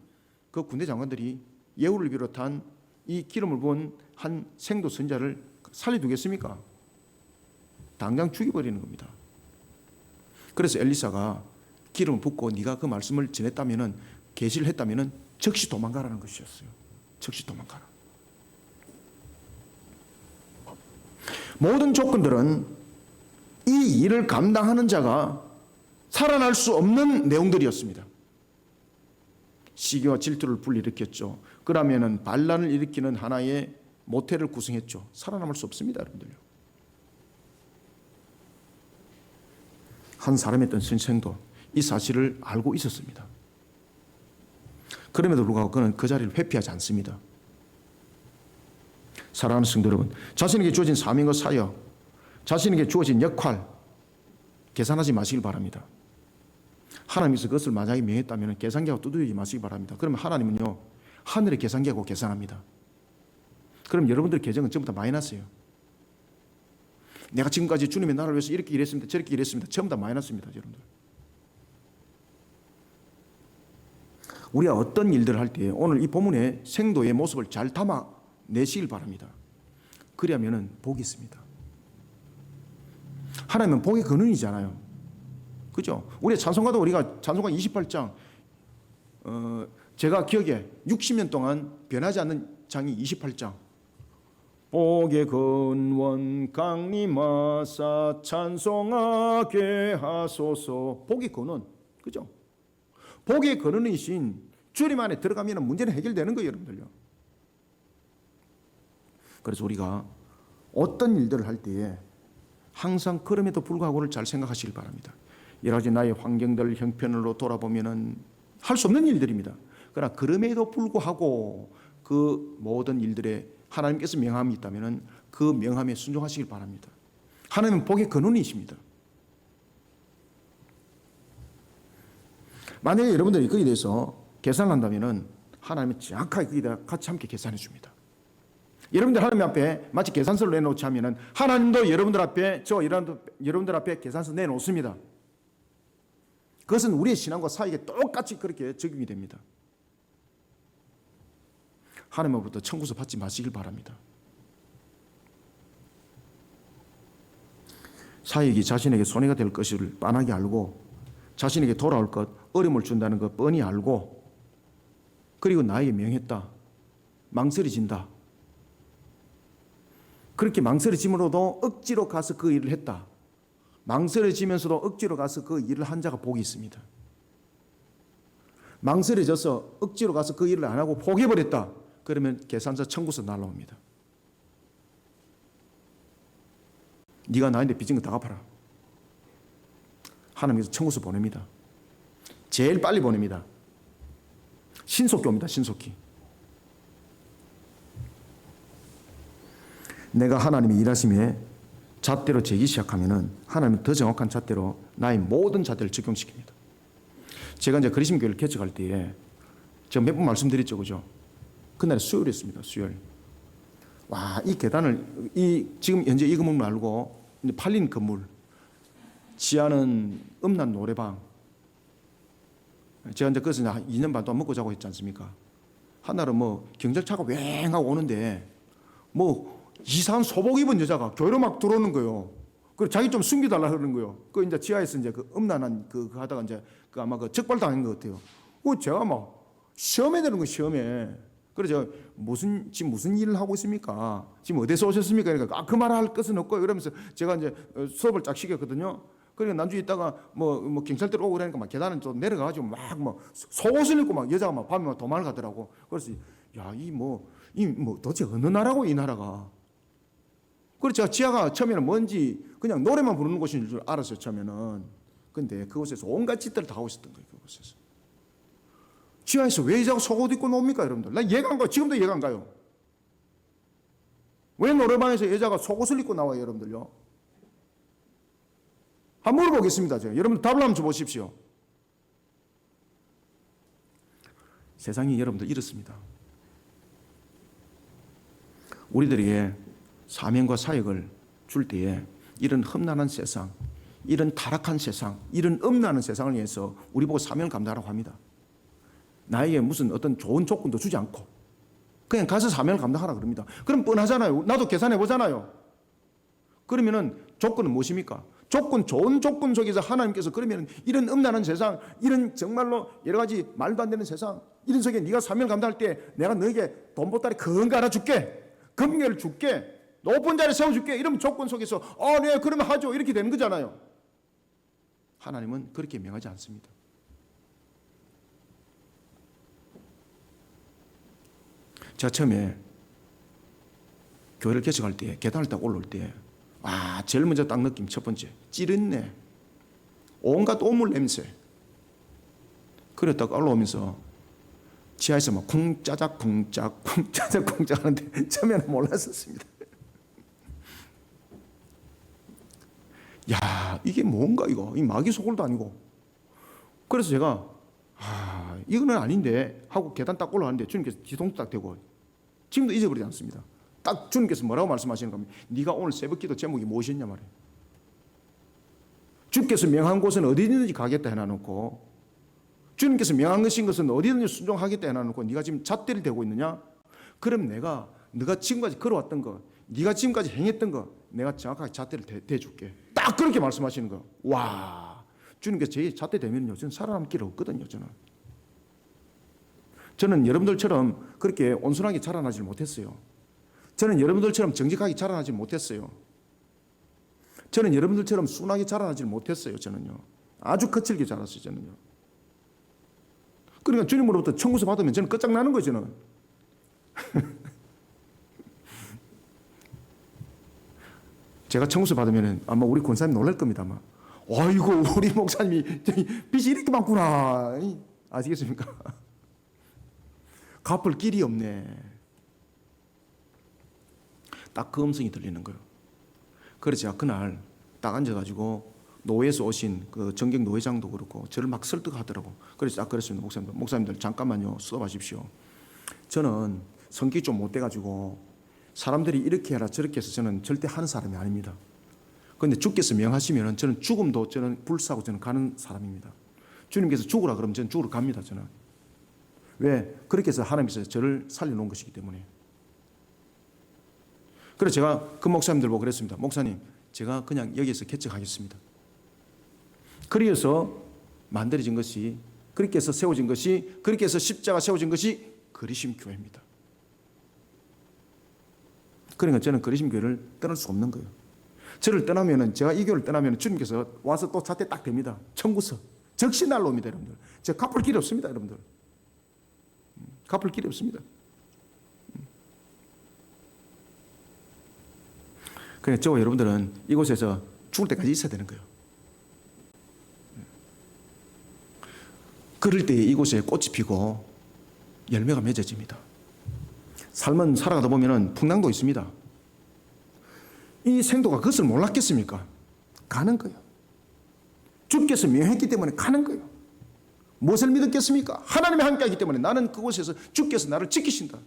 그 군대 장관들이 예후를 비롯한 이 기름을 부은 한 생도 선자를 살려두겠습니까? 당장 죽여버리는 겁니다. 그래서 엘리사가 기름을 붓고 네가 그 말씀을 전했다면은, 계시를 했다면은 즉시 도망가라는 것이었어요. 즉시 도망가라. 모든 조건들은 이 일을 감당하는 자가 살아날 수 없는 내용들이었습니다. 시기와 질투를 불러일으켰죠. 그러면은 반란을 일으키는 하나의 모태를 구성했죠. 살아남을 수 없습니다, 여러분들요. 한 사람이었던 선생도 이 사실을 알고 있었습니다. 그럼에도 불구하고 그는 그 자리를 회피하지 않습니다. 사랑하는 성도 여러분, 자신에게 주어진 사명과 사역, 자신에게 주어진 역할 계산하지 마시길 바랍니다. 하나님께서 그것을 만약에 명했다면 계산기하고 두드리지 마시기 바랍니다. 그러면 하나님은요, 하늘의 계산기하고 계산합니다. 그럼 여러분들 계정은 전부 다 마이너스예요. 내가 지금까지 주님의 나라를 위해서 이렇게 일했습니다, 저렇게 일했습니다. 전부 다 마이너스입니다, 여러분들. 우리가 어떤 일들을 할 때 오늘 이 본문의 생도의 모습을 잘 담아내시길 바랍니다. 그리하면 복이 있습니다. 하나님은 복의 근원이잖아요. 그죠? 우리 찬송가도 우리가 찬송가 28장, 제가 기억에 60년 동안 변하지 않는 장이 28장. 복의 근원 강림하사 찬송하게 하소서. 복의 근원. 그죠? 복의 근원이신 주님 안에 들어가면 문제는 해결되는 거예요, 여러분들요. 그래서 우리가 어떤 일들을 할 때에 항상 그럼에도 불구하고를 잘 생각하시길 바랍니다. 여러 가지 나의 환경들 형편으로 돌아보면은 할 수 없는 일들입니다. 그러나 그럼에도 불구하고 그 모든 일들에 하나님께서 명함이 있다면은 그 명함에 순종하시길 바랍니다. 하나님은 복의 근원이십니다. 만약에 여러분들이 거기에 대해서 계산을 한다면은 하나님은 정확하게 거기다 같이 함께 계산해 줍니다. 여러분들 하나님 앞에 마치 계산서를 내놓지 하면은 하나님도 여러분들 앞에 여러분들 앞에 계산서 내놓습니다. 그것은 우리의 신앙과 사역에 똑같이 그렇게 적용이 됩니다. 하나님으로부터 청구서 받지 마시길 바랍니다. 사역이 자신에게 손해가 될 것을 빤하게 알고 자신에게 돌아올 것, 어려움을 준다는 것 뻔히 알고 그리고 나에게 명했다. 망설여진다. 그렇게 망설여짐으로도 억지로 가서 그 일을 했다. 망설여지면서도 억지로 가서 그 일을 한 자가 복이 있습니다. 망설여져서 억지로 가서 그 일을 안 하고 포기해버렸다. 그러면 계산서 청구서 날라옵니다. 네가 나한테 빚진 거 다 갚아라. 하나님께서 청구서 보냅니다. 제일 빨리 보냅니다. 신속히 옵니다. 신속히. 내가 하나님의 일하심에 잣대로 재기 시작하면은 하나님은 더 정확한 잣대로 나의 모든 잣대를 적용시킵니다. 제가 이제 그리심교회를 개척할 때에 제가 몇 번 말씀드렸죠, 그죠? 그날에 수요일이었습니다. 수요일. 와, 이 계단을 지금 현재 이 건물 말고 이제 팔린 건물, 지하는 음란 노래방. 제가 이제 거기서 2년 반 동안 먹고 자고 했지 않습니까? 하나는 뭐 경찰차가 왱하고 오는데 뭐 이상한 소복 입은 여자가 교회로 막 들어오는 거예요. 그리고 자기 좀 숨겨달라 그러는 거예요. 그 이제 지하에서 이제 그 음란한 그 하다가 이제 그 아마 그 적발당한 것 같아요. 그 제가 막 시험에 되는 거 시험에. 그래서 지금 무슨 일을 하고 있습니까? 지금 어디서 오셨습니까? 그러니까 그 말 할 것은 없고 이러면서 제가 이제 수업을 쫙 시켰거든요. 그러니까 나중에 있다가 뭐 경찰들 오고 그러니까 막 계단을 또 내려가가지고 막 뭐 속옷을 입고 막 여자가 막 밤에 막 도망을 가더라고. 그래서 야, 이 도대체 어느 나라고 이 나라가. 그래서 제가 지하가 처음에는 뭔지 그냥 노래만 부르는 곳인 줄 알았어요, 처음에는. 근데 그곳에서 온갖 짓들을 다 하고 있었던 거예요, 그곳에서. 지하에서 왜 자꾸 속옷 입고 놉니까, 여러분들? 나 이해가 안 가요. 지금도 이해가 안 가요. 왜 노래방에서 여자가 속옷을 입고 나와요, 여러분들요? 한번 물어보겠습니다, 제가. 여러분들 답을 한번 줘보십시오. 세상이 여러분들 이렇습니다. 우리들에게 사명과 사역을 줄 때에 이런 험난한 세상, 이런 타락한 세상, 이런 음란한 세상을 위해서 우리 보고 사명을 감당하라고 합니다. 나에게 무슨 어떤 좋은 조건도 주지 않고 그냥 가서 사명을 감당하라 그럽니다. 그럼 뻔하잖아요. 나도 계산해 보잖아요. 그러면은 조건은 무엇입니까? 좋은 조건 속에서 하나님께서 그러면 이런 음란한 세상, 이런 정말로 여러 가지 말도 안 되는 세상, 이런 속에 네가 사명을 감당할 때 내가 너에게 돈 보따리 큰 거 하나 줄게, 금괴를 줄게, 높은 자리에 세워줄게. 이런 조건 속에서 네, 그러면 하죠. 이렇게 되는 거잖아요. 하나님은 그렇게 명하지 않습니다. 제가 처음에 교회를 개척할 때 계단을 딱 올라올 때 제일 먼저 딱 느낌 첫 번째 찌른내 온갖 오물 냄새. 그래 딱 올라오면서 지하에서 막 쿵짜작 쿵짝 쿵짜작 쿵짝 하는데 처음에는 몰랐었습니다. 야, 이게 뭔가 이거 이 마귀 소굴도 아니고. 그래서 제가 이거는 아닌데 하고 계단 딱 올라가는데 주님께서 뒤통수 딱 대고 지금도 잊어버리지 않습니다. 딱 주님께서 뭐라고 말씀하시는 겁니까? 네가 오늘 새벽기도 제목이 무엇이었냐 말이에요. 주께서 명한 곳은 어디든지 가겠다 해놔놓고 주님께서 명한 것은 어디든지 순종하겠다 해놔놓고 네가 지금 잣대를 대고 있느냐? 그럼 네가 지금까지 걸어왔던 거, 네가 지금까지 행했던 거 내가 정확하게 잣대를 대줄게. 딱 그렇게 말씀하시는 거. 와, 주님께서 제 잣대 대면요 저는 살아남을 길 없거든요. 저는 여러분들처럼 그렇게 온순하게 자라나지 못했어요. 저는 여러분들처럼 정직하게 자라나지 못했어요. 저는 여러분들처럼 순하게 자라나지 못했어요. 저는요. 아주 거칠게 자랐어요. 저는요. 그러니까 주님으로부터 청구서 받으면 저는 끝장나는 거예요. 저는. 제가 청구서 받으면 아마 우리 권사님 놀랄 겁니다. 아마. 아이고 우리 목사님이 빚이 이렇게 많구나. 아시겠습니까? 갚을 길이 없네. 딱 그 음성이 들리는 거예요. 그래서 제가 그날 딱 앉아가지고 노회에서 오신 그 정경 노회장도 그렇고 저를 막 설득하더라고. 그래서 딱 그랬습니다. 목사님들 잠깐만요. 수업하십시오. 저는 성격이 좀 못돼가지고 사람들이 이렇게 해라 저렇게 해서 저는 절대 하는 사람이 아닙니다. 그런데 주께서 명하시면 저는 죽음도 저는 불사하고 저는 가는 사람입니다. 주님께서 죽으라 그러면 저는 죽으러 갑니다. 저는. 왜? 그렇게 해서 하나님께서 저를 살려놓은 것이기 때문에. 그래서 제가 그 목사님들 보고 그랬습니다. 목사님, 제가 그냥 여기에서 개척하겠습니다. 그래서 만들어진 것이, 그렇게 해서 세워진 것이, 그렇게 해서 십자가 세워진 것이 그리심 교회입니다. 그러니까 저는 그리심 교회를 떠날 수 없는 거예요. 저를 떠나면은, 제가 이 교회를 떠나면 주님께서 와서 또 잣대 딱 댑니다. 청구서. 적시 날로 옵니다, 여러분들. 제가 갚을 길이 없습니다, 여러분들. 갚을 길이 없습니다. 그러니까 저와 여러분들은 이곳에서 죽을 때까지 있어야 되는 거예요. 그럴 때 이곳에 꽃이 피고 열매가 맺어집니다. 삶은 살아가다 보면 풍랑도 있습니다. 이 생도가 그것을 몰랐겠습니까? 가는 거예요. 주께서 명했기 때문에 가는 거예요. 무엇을 믿었겠습니까? 하나님이 함께하기 때문에 나는 그곳에서 주께서 나를 지키신다.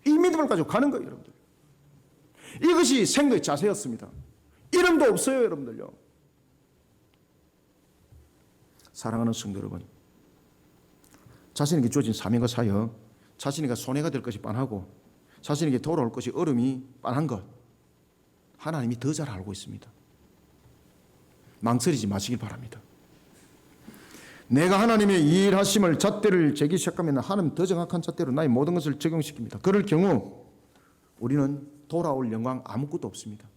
이 믿음을 가지고 가는 거예요, 여러분들. 이것이 생도의 자세였습니다. 이름도 없어요, 여러분들요. 사랑하는 성도 여러분, 자신에게 주어진 사명과 사역, 자신에게 손해가 될 것이 뻔하고 자신에게 돌아올 것이 얼음이 뻔한 것, 하나님이 더 잘 알고 있습니다. 망설이지 마시길 바랍니다. 내가 하나님의 이 일하심을 잣대를 재기 시작하면 하나님 더 정확한 잣대로 나의 모든 것을 적용시킵니다. 그럴 경우 우리는 돌아올 영광 아무것도 없습니다.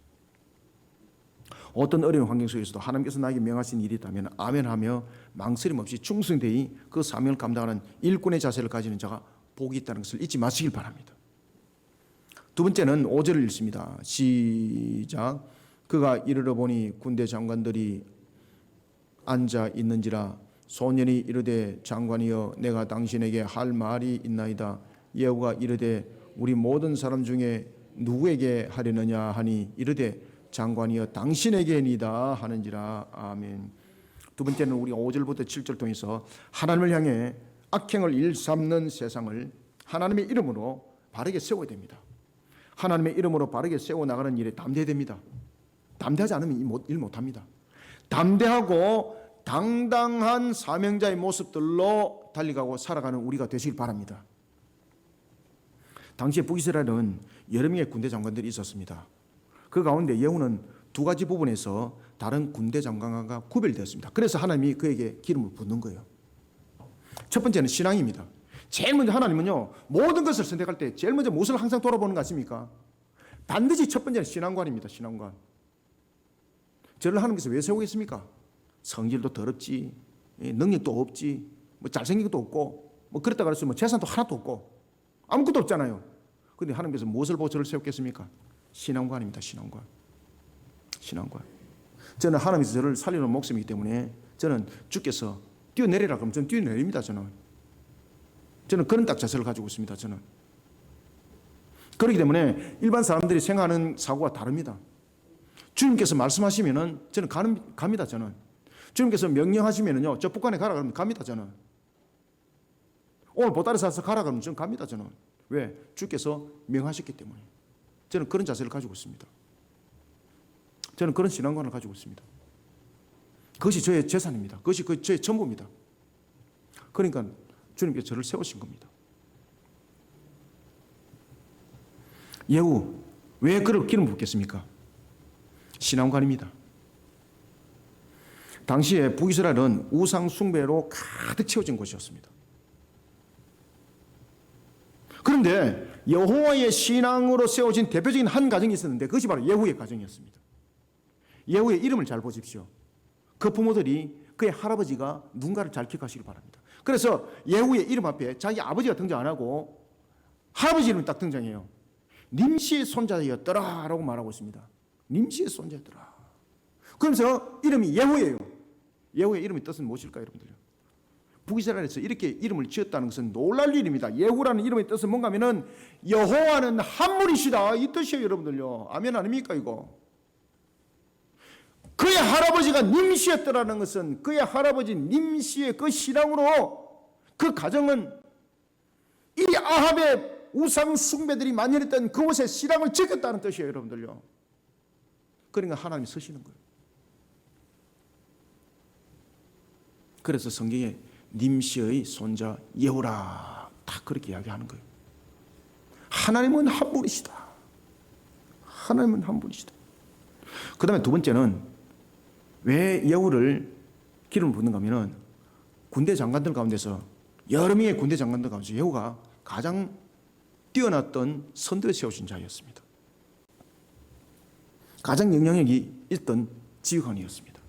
어떤 어려운 환경 속에서도 하나님께서 나에게 명하신 일이 있다면 아멘하며 망설임 없이 충성되이 그 사명을 감당하는 일꾼의 자세를 가지는 자가 복이 있다는 것을 잊지 마시길 바랍니다. 두 번째는 5절을 읽습니다. 시작. 그가 이르러 보니 군대 장관들이 앉아 있는지라 소년이 이르되 장관이여 내가 당신에게 할 말이 있나이다. 예후가 이르되 우리 모든 사람 중에 누구에게 하려느냐 하니 이르되 장관이여 당신에게니이다 하는지라. 아멘. 두 번째는 우리 5절부터 7절 통해서 하나님을 향해 악행을 일삼는 세상을 하나님의 이름으로 바르게 세워야 됩니다. 하나님의 이름으로 바르게 세워나가는 일에 담대해야 됩니다. 담대하지 않으면 일 못합니다. 담대하고 당당한 사명자의 모습들로 달려가고 살아가는 우리가 되시길 바랍니다. 당시에 북이스라엘은 여러 명의 군대 장관들이 있었습니다. 그 가운데 예후는 두 가지 부분에서 다른 군대 장관과 구별되었습니다. 그래서 하나님이 그에게 기름을 붓는 거예요. 첫 번째는 신앙입니다. 제일 먼저 하나님은요, 모든 것을 선택할 때 제일 먼저 무엇을 항상 돌아보는 것 같습니까? 반드시 첫 번째는 신앙관입니다. 신앙관. 저를 하나님께서 왜 세우겠습니까? 성질도 더럽지, 능력도 없지, 뭐 잘생긴 것도 없고, 뭐 그랬다 그래서 뭐 재산도 하나도 없고, 아무것도 없잖아요. 그런데 하나님께서 무엇을 보고 저를 세웠겠습니까? 신앙관입니다. 신앙관. 신앙관. 저는 하나님께서 저를 살리는 목숨이기 때문에 저는 주께서 뛰어내리라 그러면 저는 뛰어내립니다. 저는 그런 딱 자세를 가지고 있습니다. 저는. 그렇기 때문에 일반 사람들이 생각하는 사고가 다릅니다. 주님께서 말씀하시면은 저는 갑니다. 저는. 주님께서 명령하시면은요, 저 북한에 가라 그러면 갑니다. 저는. 오늘 보따리 사서 가라 그러면 저는 갑니다. 저는. 왜? 주께서 명하셨기 때문에. 저는 그런 자세를 가지고 있습니다. 저는 그런 신앙관을 가지고 있습니다. 그것이 저의 재산입니다. 그것이 저의 전부입니다. 그러니까 주님께서 저를 세우신 겁니다. 예후, 왜 그를 기름 붓겠습니까? 신앙관입니다. 당시에 북이스라엘은 우상 숭배로 가득 채워진 곳이었습니다. 그런데 여호와의 신앙으로 세워진 대표적인 한 가정이 있었는데 그것이 바로 예후의 가정이었습니다. 예후의 이름을 잘 보십시오. 그 부모들이 그의 할아버지가 누군가를 잘 기억하시길 바랍니다. 그래서 예후의 이름 앞에 자기 아버지가 등장 안 하고 할아버지 이름이 딱 등장해요. 님시의 손자였더라 라고 말하고 있습니다. 님시의 손자였더라. 그러면서 이름이 예후예요. 예후의 이름의 뜻은 무엇일까요, 여러분들요? 북이스라엘에서 이렇게 이름을 지었다는 것은 놀랄 일입니다. 예후라는 이름의 뜻은 뭔가 하면은 여호와는 한 분이시다 이 뜻이에요, 여러분들요. 아멘 아닙니까 이거? 그의 할아버지가 님시였더라는 것은 그의 할아버지 님시의 그 신앙으로 그 가정은 이 아합의 우상 숭배들이 만연했던 그곳에 신앙을 지켰다는 뜻이에요, 여러분들요. 그러니까 하나님이 서시는 거예요. 그래서 성경에 님시의 손자 예후라 딱 그렇게 이야기하는 거예요. 하나님은 한 분이시다. 하나님은 한 분이시다. 그 다음에 두 번째는 왜 예후를 기름을 붓는가 하면은 군대 장관들 가운데서 여러 명의 군대 장관들 가운데서 예후가 가장 뛰어났던 선두에 세우신 자였습니다. 가장 영향력이 있던 지휘관이었습니다.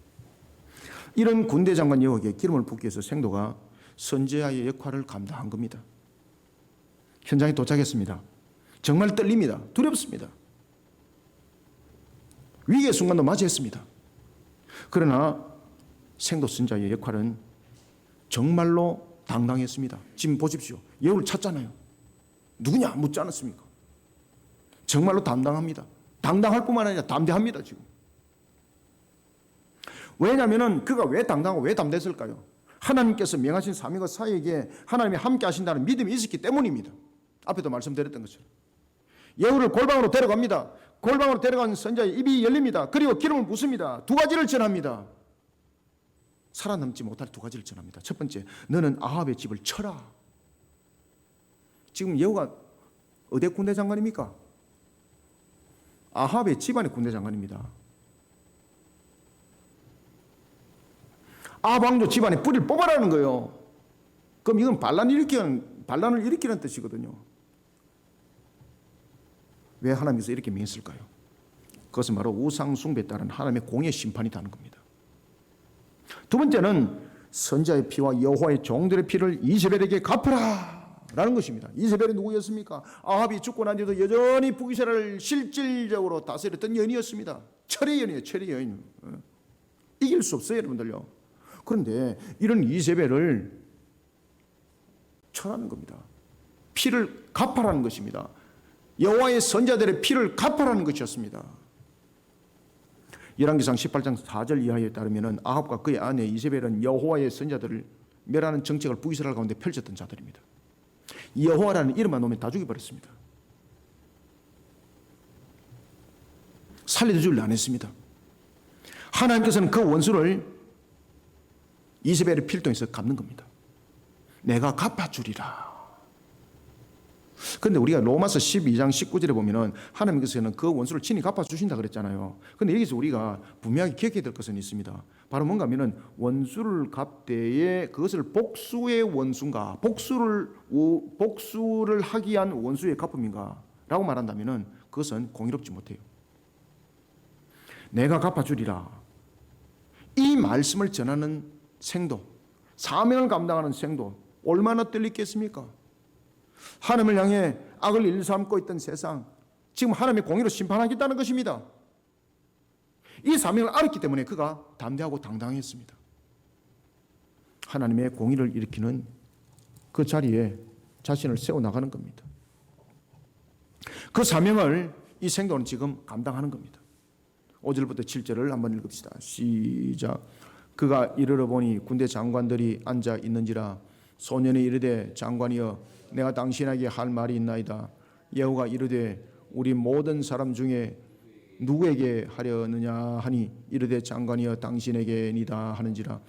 이런 군대 장관 예후에게 기름을 붓기 위해서 생도가 선지자의 역할을 감당한 겁니다. 현장에 도착했습니다. 정말 떨립니다. 두렵습니다. 위기의 순간도 맞이했습니다. 그러나 생도 선지자의 역할은 정말로 당당했습니다. 지금 보십시오. 예후를 찾잖아요. 누구냐 묻지 않았습니까? 정말로 당당합니다. 당당할 뿐만 아니라 담대합니다. 지금. 왜냐하면 그가 왜 당당하고 왜 담대했을까요? 하나님께서 명하신 사명과 사역에 하나님이 함께 하신다는 믿음이 있었기 때문입니다. 앞에도 말씀드렸던 것처럼. 예후를 골방으로 데려갑니다. 골방으로 데려간 선지자의 입이 열립니다. 그리고 기름을 붓습니다. 두 가지를 전합니다. 살아남지 못할 두 가지를 전합니다. 첫 번째, 너는 아합의 집을 쳐라. 지금 예후가 어디 군대 장관입니까? 아합의 집안의 군대 장관입니다. 아합 왕조 집안에 뿌리를 뽑아라는 거예요. 그럼 이건 반란을 일으키는 뜻이거든요. 왜 하나님께서 이렇게 명했을까요? 그것은 바로 우상 숭배에 따른 하나님의 공의 심판이라는 겁니다. 두 번째는 선지자의 피와 여호와의 종들의 피를 이세벨에게 갚으라 라는 것입니다. 이세벨이 누구였습니까? 아합이 죽고 난 뒤도 여전히 북이스라엘을 실질적으로 다스렸던 여인이었습니다. 철의 여인이에요. 철의 여인. 이길 수 없어요, 여러분들요. 그런데 이런 이세벨을 철하는 겁니다. 피를 갚아라는 것입니다. 여호와의 선자들의 피를 갚아라는 것이었습니다. 열왕기상 18장 4절 이하에 따르면 아합과 그의 아내 이세벨은 여호와의 선자들을 멸하는 정책을 북이스라엘 가운데 펼쳤던 자들입니다. 여호와라는 이름만 놓으면 다 죽여버렸습니다. 살려주려 안 했습니다. 하나님께서는 그 원수를 이세벨의 피를 통해서 갚는 겁니다. 내가 갚아주리라. 그런데 우리가 로마서 12장 19절에 보면은 하나님께서는 그 원수를 친히 갚아주신다 그랬잖아요. 그런데 여기서 우리가 분명하게 기억해야 될 것은 있습니다. 바로 뭔가 하면은 원수를 갚되 그것을 복수의 원수인가, 복수를 하기 위한 원수의 갚음인가 라고 말한다면은 그것은 공의롭지 못해요. 내가 갚아주리라. 이 말씀을 전하는 생도, 사명을 감당하는 생도 얼마나 떨리겠습니까? 하나님을 향해 악을 일삼고 있던 세상, 지금 하나님의 공의로 심판하겠다는 것입니다. 이 사명을 알았기 때문에 그가 담대하고 당당했습니다. 하나님의 공의를 일으키는 그 자리에 자신을 세워나가는 겁니다. 그 사명을 이 생도는 지금 감당하는 겁니다. 5절부터 7절을 한번 읽읍시다. 시작. 그가 이르러 보니 군대 장관들이 앉아 있는지라. 소년이 이르되 장관이여 내가 당신에게 할 말이 있나이다. 여호와가 이르되 우리 모든 사람 중에 누구에게 하려느냐 하니 이르되 장관이여 당신에게니다 하는지라.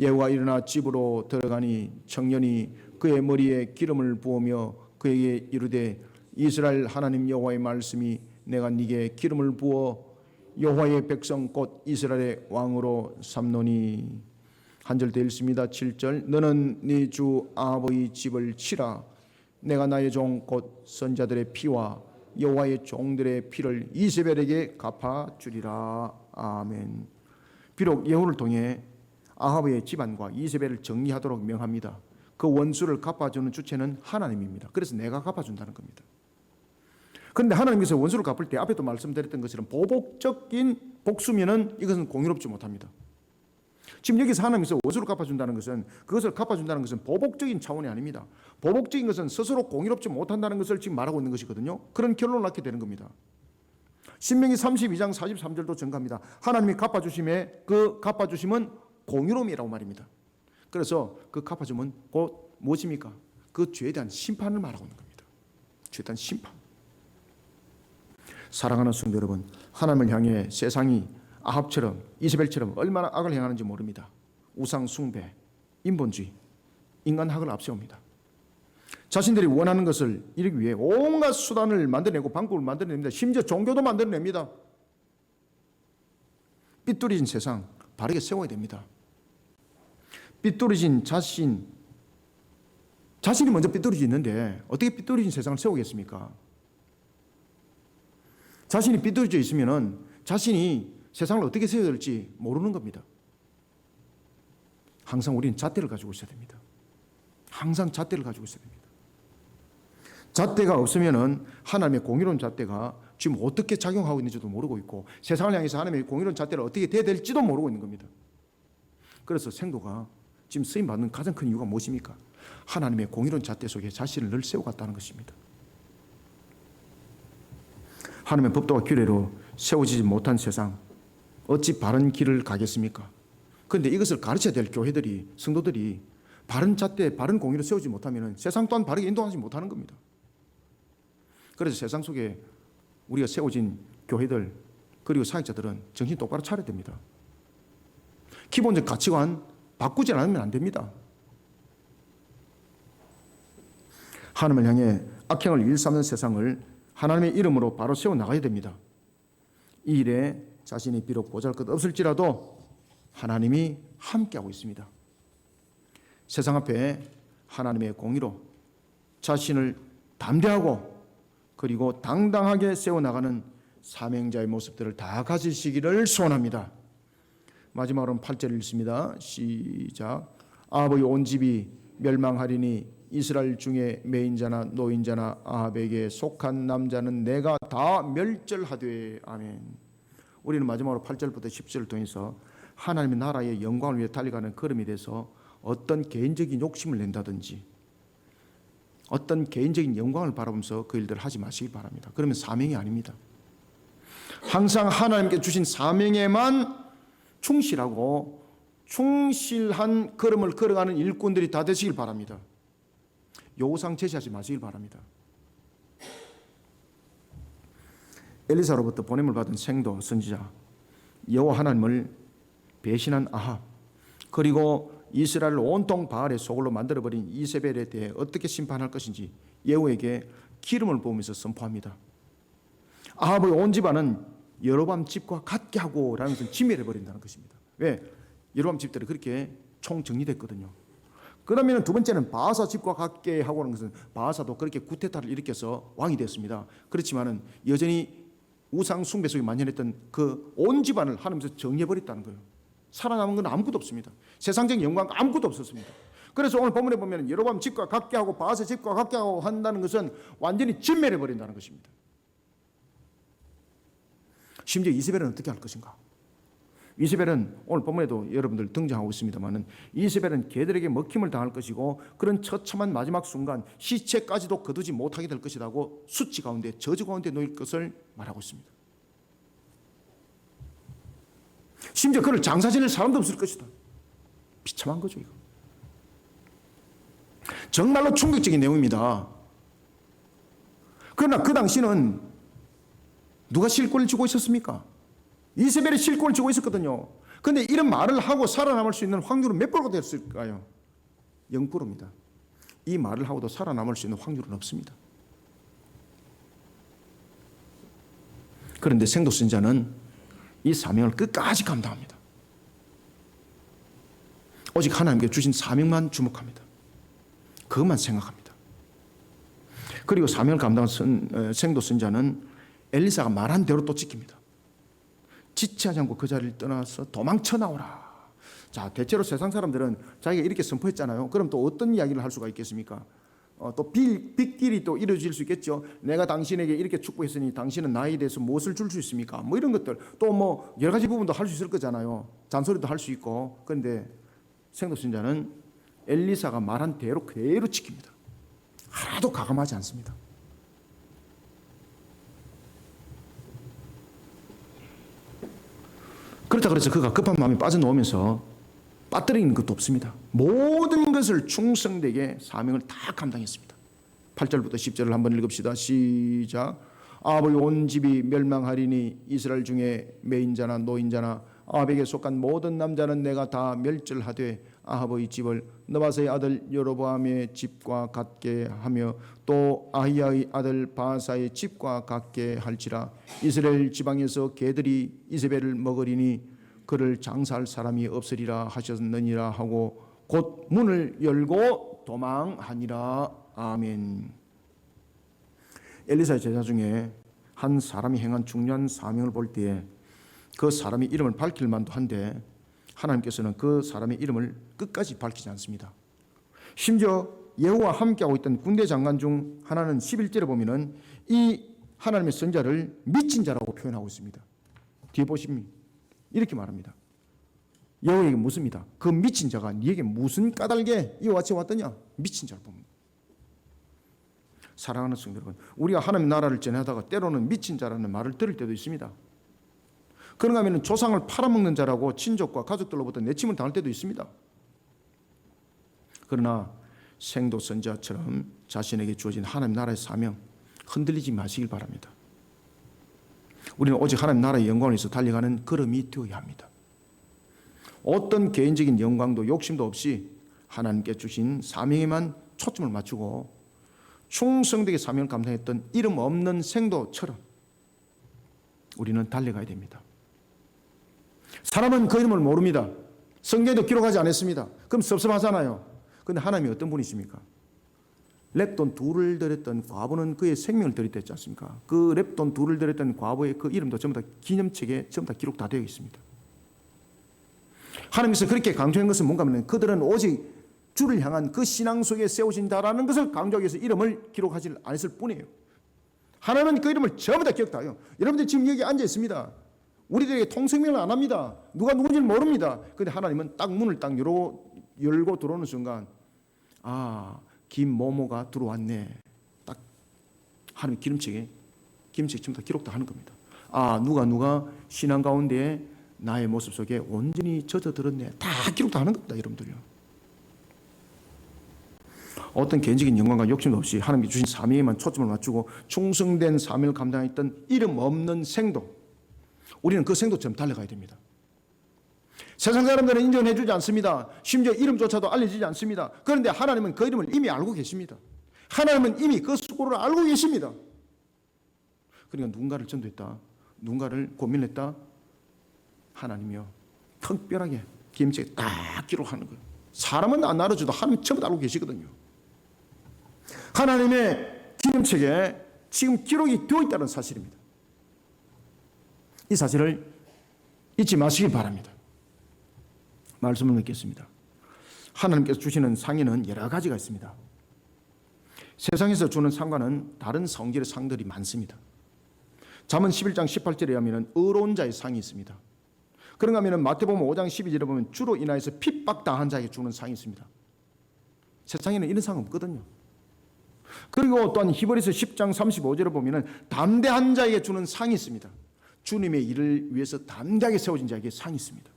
여호와가 일어나 집으로 들어가니 청년이 그의 머리에 기름을 부으며 그에게 이르되 이스라엘 하나님 여호와의 말씀이 내가 네게 기름을 부어 여호와의 백성 곧 이스라엘의 왕으로 삼노니. 한 절 더 읽습니다. 7절. 너는 네 주 아합의 집을 치라. 내가 나의 종 곧 선자들의 피와 여호와의 종들의 피를 이세벨에게 갚아주리라. 아멘. 비록 예후를 통해 아합의 집안과 이세벨을 정리하도록 명합니다. 그 원수를 갚아주는 주체는 하나님입니다. 그래서 내가 갚아준다는 겁니다. 그런데 하나님께서 원수를 갚을 때 앞에도 말씀드렸던 것처럼 보복적인 복수면은 이것은 공의롭지 못합니다. 지금 여기서 하나님께서 원수를 갚아준다는 것은, 그것을 갚아준다는 것은 보복적인 차원이 아닙니다. 보복적인 것은 스스로 공의롭지 못한다는 것을 지금 말하고 있는 것이거든요. 그런 결론을 낳게 되는 겁니다. 신명기 32장 43절도 증가합니다. 하나님이 갚아주심에 그 갚아주심은 공의로움이라고 말입니다. 그래서 그 갚아주면 곧 무엇입니까? 그 죄에 대한 심판을 말하고 있는 겁니다. 죄에 대한 심판. 사랑하는 성도 여러분, 하나님을 향해 세상이 아합처럼 이세벨처럼 얼마나 악을 행하는지 모릅니다. 우상 숭배, 인본주의, 인간학을 앞세웁니다. 자신들이 원하는 것을 이루기 위해 온갖 수단을 만들어내고 방법을 만들어냅니다. 심지어 종교도 만들어냅니다. 삐뚤어진 세상 바르게 세워야 됩니다. 삐뚤어진 자신이 먼저 삐뚤어져 있는데 어떻게 삐뚤어진 세상을 세우겠습니까? 자신이 삐뚤어져 있으면 자신이 세상을 어떻게 세워야 될지 모르는 겁니다. 항상 우리는 잣대를 가지고 있어야 됩니다. 항상 잣대를 가지고 있어야 됩니다. 잣대가 없으면 하나님의 공의로운 잣대가 지금 어떻게 작용하고 있는지도 모르고 있고 세상을 향해서 하나님의 공의로운 잣대를 어떻게 돼야 될지도 모르고 있는 겁니다. 그래서 생도가 지금 쓰임받는 가장 큰 이유가 무엇입니까? 하나님의 공의로운 잣대 속에 자신을 늘 세워갔다는 것입니다. 하나님의 법도와 규례로 세워지지 못한 세상, 어찌 바른 길을 가겠습니까? 그런데 이것을 가르쳐야 될 교회들이, 성도들이 바른 잣대, 바른 공의로 세우지 못하면 세상 또한 바르게 인도하지 못하는 겁니다. 그래서 세상 속에 우리가 세워진 교회들 그리고 사역자들은 정신 똑바로 차려야 됩니다. 기본적 가치관 바꾸지 않으면 안 됩니다. 하나님을 향해 악행을 일삼는 세상을 하나님의 이름으로 바로 세워나가야 됩니다. 이 일에 자신이 비록 보잘것 없을지라도 하나님이 함께하고 있습니다. 세상 앞에 하나님의 공의로 자신을 담대하고 그리고 당당하게 세워나가는 사명자의 모습들을 다 가지시기를 소원합니다. 마지막으로는 8절 읽습니다. 시작. 아합의 온 집이 멸망하리니 이스라엘 중에 매인자나 노인자나 아합에게 속한 남자는 내가 다 멸절하되. 아멘. 우리는 마지막으로 8절부터 10절을 통해서 하나님의 나라의 영광을 위해 달려가는 걸음에 대해서 어떤 개인적인 욕심을 낸다든지 어떤 개인적인 영광을 바라보면서 그 일들을 하지 마시기 바랍니다. 그러면 사명이 아닙니다. 항상 하나님께 주신 사명에만 충실하고 충실한 걸음을 걸어가는 일꾼들이 다 되시길 바랍니다. 요구사항 제시하지 마시길 바랍니다. 엘리사로부터 보냄을 받은 생도 선지자, 여호와 하나님을 배신한 아합, 그리고 이스라엘을 온통 바알의 소굴로 만들어버린 이세벨에 대해 어떻게 심판할 것인지 예후에게 기름을 부으면서 선포합니다. 아합의 온 집안은 여로보암 집과 같게 하고 라는 것은 진멸해버린다는 것입니다. 왜? 여로보암 집들이 그렇게 총정리됐거든요. 그러면 두 번째는 바하사 집과 같게 하고 하는 것은 바하사도 그렇게 구테타를 일으켜서 왕이 됐습니다. 그렇지만은 여전히 우상 숭배 속에 만연했던 그 온 집안을 하나님께서 정리해버렸다는 거예요. 살아남은 건 아무것도 없습니다. 세상적인 영광 아무것도 없었습니다. 그래서 오늘 본문에 보면 여로보암 집과 같게 하고 바아스 집과 같게 하고 한다는 것은 완전히 진멸해 버린다는 것입니다. 심지어 이세벨은 어떻게 할 것인가? 이세벨은 오늘 본문에도 여러분들 등장하고 있습니다만 이세벨은 개들에게 먹힘을 당할 것이고 그런 처참한 마지막 순간 시체까지도 거두지 못하게 될 것이라고 수치 가운데 저주 가운데 놓일 것을 말하고 있습니다. 심지어 그를 장사 지낼 사람도 없을 것이다. 비참한 거죠 이거. 정말로 충격적인 내용입니다. 그러나 그 당시는 누가 실권을 쥐고 있었습니까? 이세벨이 실권을 쥐고 있었거든요. 그런데 이런 말을 하고 살아남을 수 있는 확률은 몇 프로가 됐을까요? 0%입니다. 이 말을 하고도 살아남을 수 있는 확률은 없습니다. 그런데 생도선자는 이 사명을 끝까지 감당합니다. 오직 하나님께 주신 사명만 주목합니다. 그것만 생각합니다. 그리고 사명을 감당한 생도선자는 엘리사가 말한 대로 또 지킵니다. 지체하지 않고 그 자리를 떠나서 도망쳐 나오라. 자, 대체로 세상 사람들은 자기가 이렇게 선포했잖아요. 그럼 또 어떤 이야기를 할 수가 있겠습니까? 또 빅딜이 또 이루어질 수 있겠죠. 내가 당신에게 이렇게 축복했으니 당신은 나에 대해서 무엇을 줄 수 있습니까? 뭐 이런 것들. 또 뭐 여러 가지 부분도 할 수 있을 거잖아요. 잔소리도 할 수 있고. 그런데 생도선자는 엘리사가 말한 대로 그대로 지킵니다. 하나도 가감하지 않습니다. 그렇다 그래서 그가 급한 마음에 빠져나오면서 빠뜨리는 것도 없습니다. 모든 것을 충성되게 사명을 다 감당했습니다. 8절부터 10절을 한번 읽읍시다. 시작. 아합의 온 집이 멸망하리니 이스라엘 중에 매인자나 노인자나 아합에게 속한 모든 남자는 내가 다 멸절하되 아합의 집을 느바세의 아들 여로보암의 집과 같게 하며 또 아히야의 아들 바아사의 집과 같게 할지라. 이스라엘 지방에서 개들이 이세벨을 먹으리니 그를 장사할 사람이 없으리라 하셨느니라 하고 곧 문을 열고 도망하니라. 아멘. 엘리사의 제자 중에 한 사람이 행한 중요한 사명을 볼 때에 그 사람의 이름을 밝힐 만도 한데 하나님께서는 그 사람의 이름을 끝까지 밝히지 않습니다. 심지어 예후와 함께하고 있던 군대 장관 중 하나는 11절에 보면은 이 하나님의 선자를 미친 자라고 표현하고 있습니다. 뒤에 보시면 이렇게 말합니다. 여호와에게 묻습니다. 그 미친 자가 네게 무슨 까닭에 이와 같이 왔더냐? 미친 자를 봅니다. 사랑하는 성도 여러분, 우리가 하나님의 나라를 전하다가 때로는 미친 자라는 말을 들을 때도 있습니다. 그런가 하면 조상을 팔아먹는 자라고 친족과 가족들로부터 내침을 당할 때도 있습니다. 그러나 생도 선자처럼 자신에게 주어진 하나님 나라의 사명 흔들리지 마시길 바랍니다. 우리는 오직 하나님 나라의 영광을 위해서 달려가는 걸음이 되어야 합니다. 어떤 개인적인 영광도 욕심도 없이 하나님께 주신 사명에만 초점을 맞추고 충성되게 사명을 감당했던 이름 없는 생도처럼 우리는 달려가야 됩니다. 사람은 그 이름을 모릅니다. 성경에도 기록하지 않았습니다. 그럼 섭섭하잖아요. 그런데 하나님이 어떤 분이십니까? 랩돈 둘을 들였던 과부는 그의 생명을 들였다 했지 않습니까? 그 랩돈 둘을 들였던 과부의 그 이름도 전부 다 기념책에 전부 다 기록 다 되어 있습니다. 하나님께서 그렇게 강조한 것은 뭔가 하면 그들은 오직 주를 향한 그 신앙 속에 세우신다라는 것을 강조하기 위해서 이름을 기록하지 않았을 뿐이에요. 하나님은 그 이름을 전부 다 기억해요. 여러분들 지금 여기 앉아 있습니다. 우리들에게 통성명을 안 합니다. 누가 누군지를 모릅니다. 그런데 하나님은 딱 문을 딱 열고 들어오는 순간 아, 김모모가 들어왔네. 딱 하나님 기름책에 전부 다 기록 다 하는 겁니다. 아, 누가 신앙 가운데 나의 모습 속에 온전히 젖어들었네. 다 기록 다 하는 겁니다. 여러분들요. 어떤 개인적인 영광과 욕심도 없이 하나님께 주신 사명에만 초점을 맞추고 충성된 사명을 감당했던 이름 없는 생도, 우리는 그 생도처럼 달려가야 됩니다. 세상 사람들은 인정해 주지 않습니다. 심지어 이름조차도 알려지지 않습니다. 그런데 하나님은 그 이름을 이미 알고 계십니다. 하나님은 이미 그 수고를 알고 계십니다. 그러니까 누군가를 전도했다, 누군가를 고민했다, 하나님이요 특별하게 기임책에 딱 기록하는 거예요. 사람은 안 알아줘도 하나님 전부 다 알고 계시거든요. 하나님의 기념책에 지금 기록이 되어 있다는 사실입니다. 이 사실을 잊지 마시길 바랍니다. 말씀을 맺겠습니다. 하나님께서 주시는 상에는 여러 가지가 있습니다. 세상에서 주는 상과는 다른 성질의 상들이 많습니다. 잠언 11장 18절에 하면 의로운 자의 상이 있습니다. 그런가 하면 마태복음 5장 12절에 보면 주로 인하여서 핍박당한 자에게 주는 상이 있습니다. 세상에는 이런 상 없거든요. 그리고 또한 히브리서 10장 35절에 보면 담대한 자에게 주는 상이 있습니다. 주님의 일을 위해서 담대하게 세워진 자에게 상이 있습니다.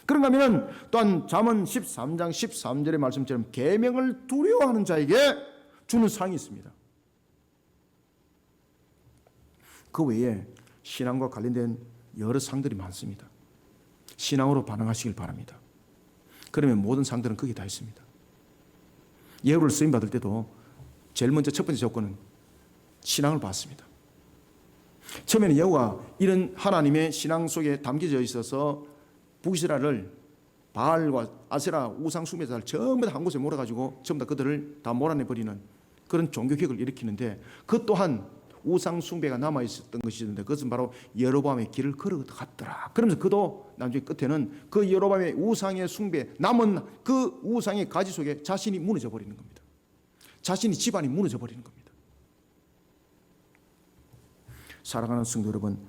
그런가 하면 또한 잠언 13장 13절의 말씀처럼 계명을 두려워하는 자에게 주는 상이 있습니다. 그 외에 신앙과 관련된 여러 상들이 많습니다. 신앙으로 반응하시길 바랍니다. 그러면 모든 상들은 거기 다 있습니다. 예우를 쓰임 받을 때도 제일 먼저 첫 번째 조건은 신앙을 받습니다. 처음에는 예후가 이런 하나님의 신앙 속에 담겨져 있어서 북이스라엘을 바알과 아세라 우상 숭배자를 전부 다 한 곳에 몰아가지고 전부 다 그들을 다 몰아내버리는 그런 종교개혁을 일으키는데, 그 또한 우상 숭배가 남아있었던 것이었는데 그것은 바로 여로보암의 길을 걸어갔더라. 그러면서 그도 나중에 끝에는 그 여로보암의 우상의 숭배, 남은 그 우상의 가지 속에 자신이 무너져 버리는 겁니다. 자신이 집안이 무너져 버리는 겁니다. 사랑하는 성도 여러분,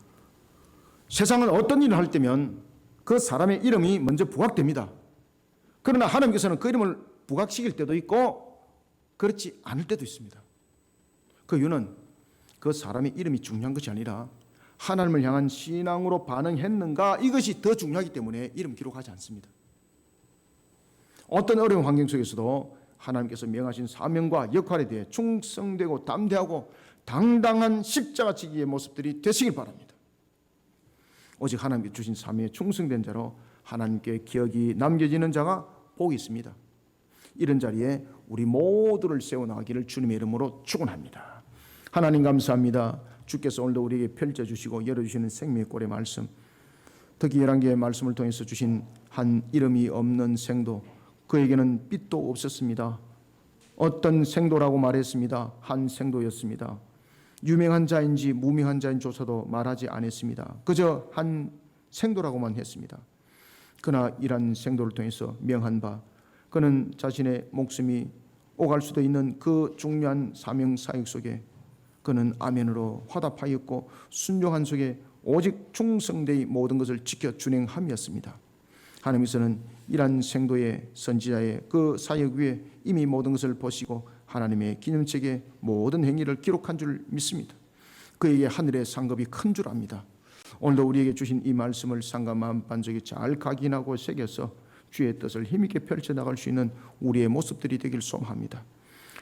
세상은 어떤 일을 할 때면 그 사람의 이름이 먼저 부각됩니다. 그러나 하나님께서는 그 이름을 부각시킬 때도 있고 그렇지 않을 때도 있습니다. 그 이유는 그 사람의 이름이 중요한 것이 아니라 하나님을 향한 신앙으로 반응했는가, 이것이 더 중요하기 때문에 이름 기록하지 않습니다. 어떤 어려운 환경 속에서도 하나님께서 명하신 사명과 역할에 대해 충성되고 담대하고 당당한 십자가 지기의 모습들이 되시길 바랍니다. 오직 하나님께 주신 사명에 충성된 자로 하나님께 기억이 남겨지는 자가 복이 있습니다. 이런 자리에 우리 모두를 세워나가기를 주님의 이름으로 축원합니다. 하나님 감사합니다. 주께서 오늘도 우리에게 펼쳐주시고 열어주시는 생명의 꼴의 말씀, 특히 11개의 말씀을 통해서 주신 한 이름이 없는 생도, 그에게는 빛도 없었습니다. 어떤 생도라고 말했습니다. 한 생도였습니다. 유명한 자인지 무명한 자인조차도 말하지 않았습니다. 그저 한 생도라고만 했습니다. 그러나 이러한 생도를 통해서 명한 바, 그는 자신의 목숨이 오갈 수도 있는 그 중요한 사명 사역 속에 그는 아멘으로 화답하였고 순종한 속에 오직 충성되이 모든 것을 지켜 준행함이었습니다. 하나님께서는 이러한 생도의 선지자의 그 사역 위에 이미 모든 것을 보시고 하나님의 기념책에 모든 행위를 기록한 줄 믿습니다. 그에게 하늘의 상급이 큰 줄 압니다. 오늘도 우리에게 주신 이 말씀을 상과 마음 반석에 잘 각인하고 새겨서 주의 뜻을 힘있게 펼쳐나갈 수 있는 우리의 모습들이 되길 소망합니다.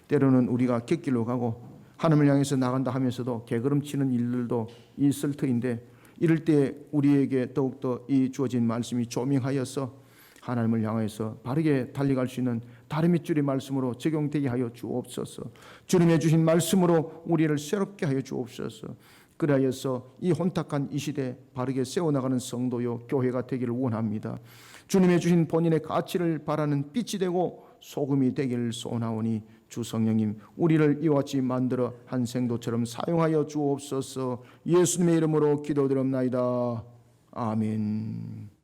때로는 우리가 객길로 가고 하나님을 향해서 나간다 하면서도 게으름치는 일들도 있을 터인데, 이럴 때 우리에게 더욱더 이 주어진 말씀이 조명하여서 하나님을 향해서 바르게 달려갈 수 있는 다른 밑줄의 말씀으로 적용되게 하여 주옵소서. 주님의 주신 말씀으로 우리를 새롭게 하여 주옵소서. 그리하여서 이 혼탁한 이 시대 바르게 세워나가는 성도요 교회가 되기를 원합니다. 주님의 주신 본인의 가치를 바라는 빛이 되고 소금이 되기를 소원하오니 주 성령님, 우리를 이와 같이 만들어 한 생도처럼 사용하여 주옵소서. 예수님의 이름으로 기도드립나이다. 아멘.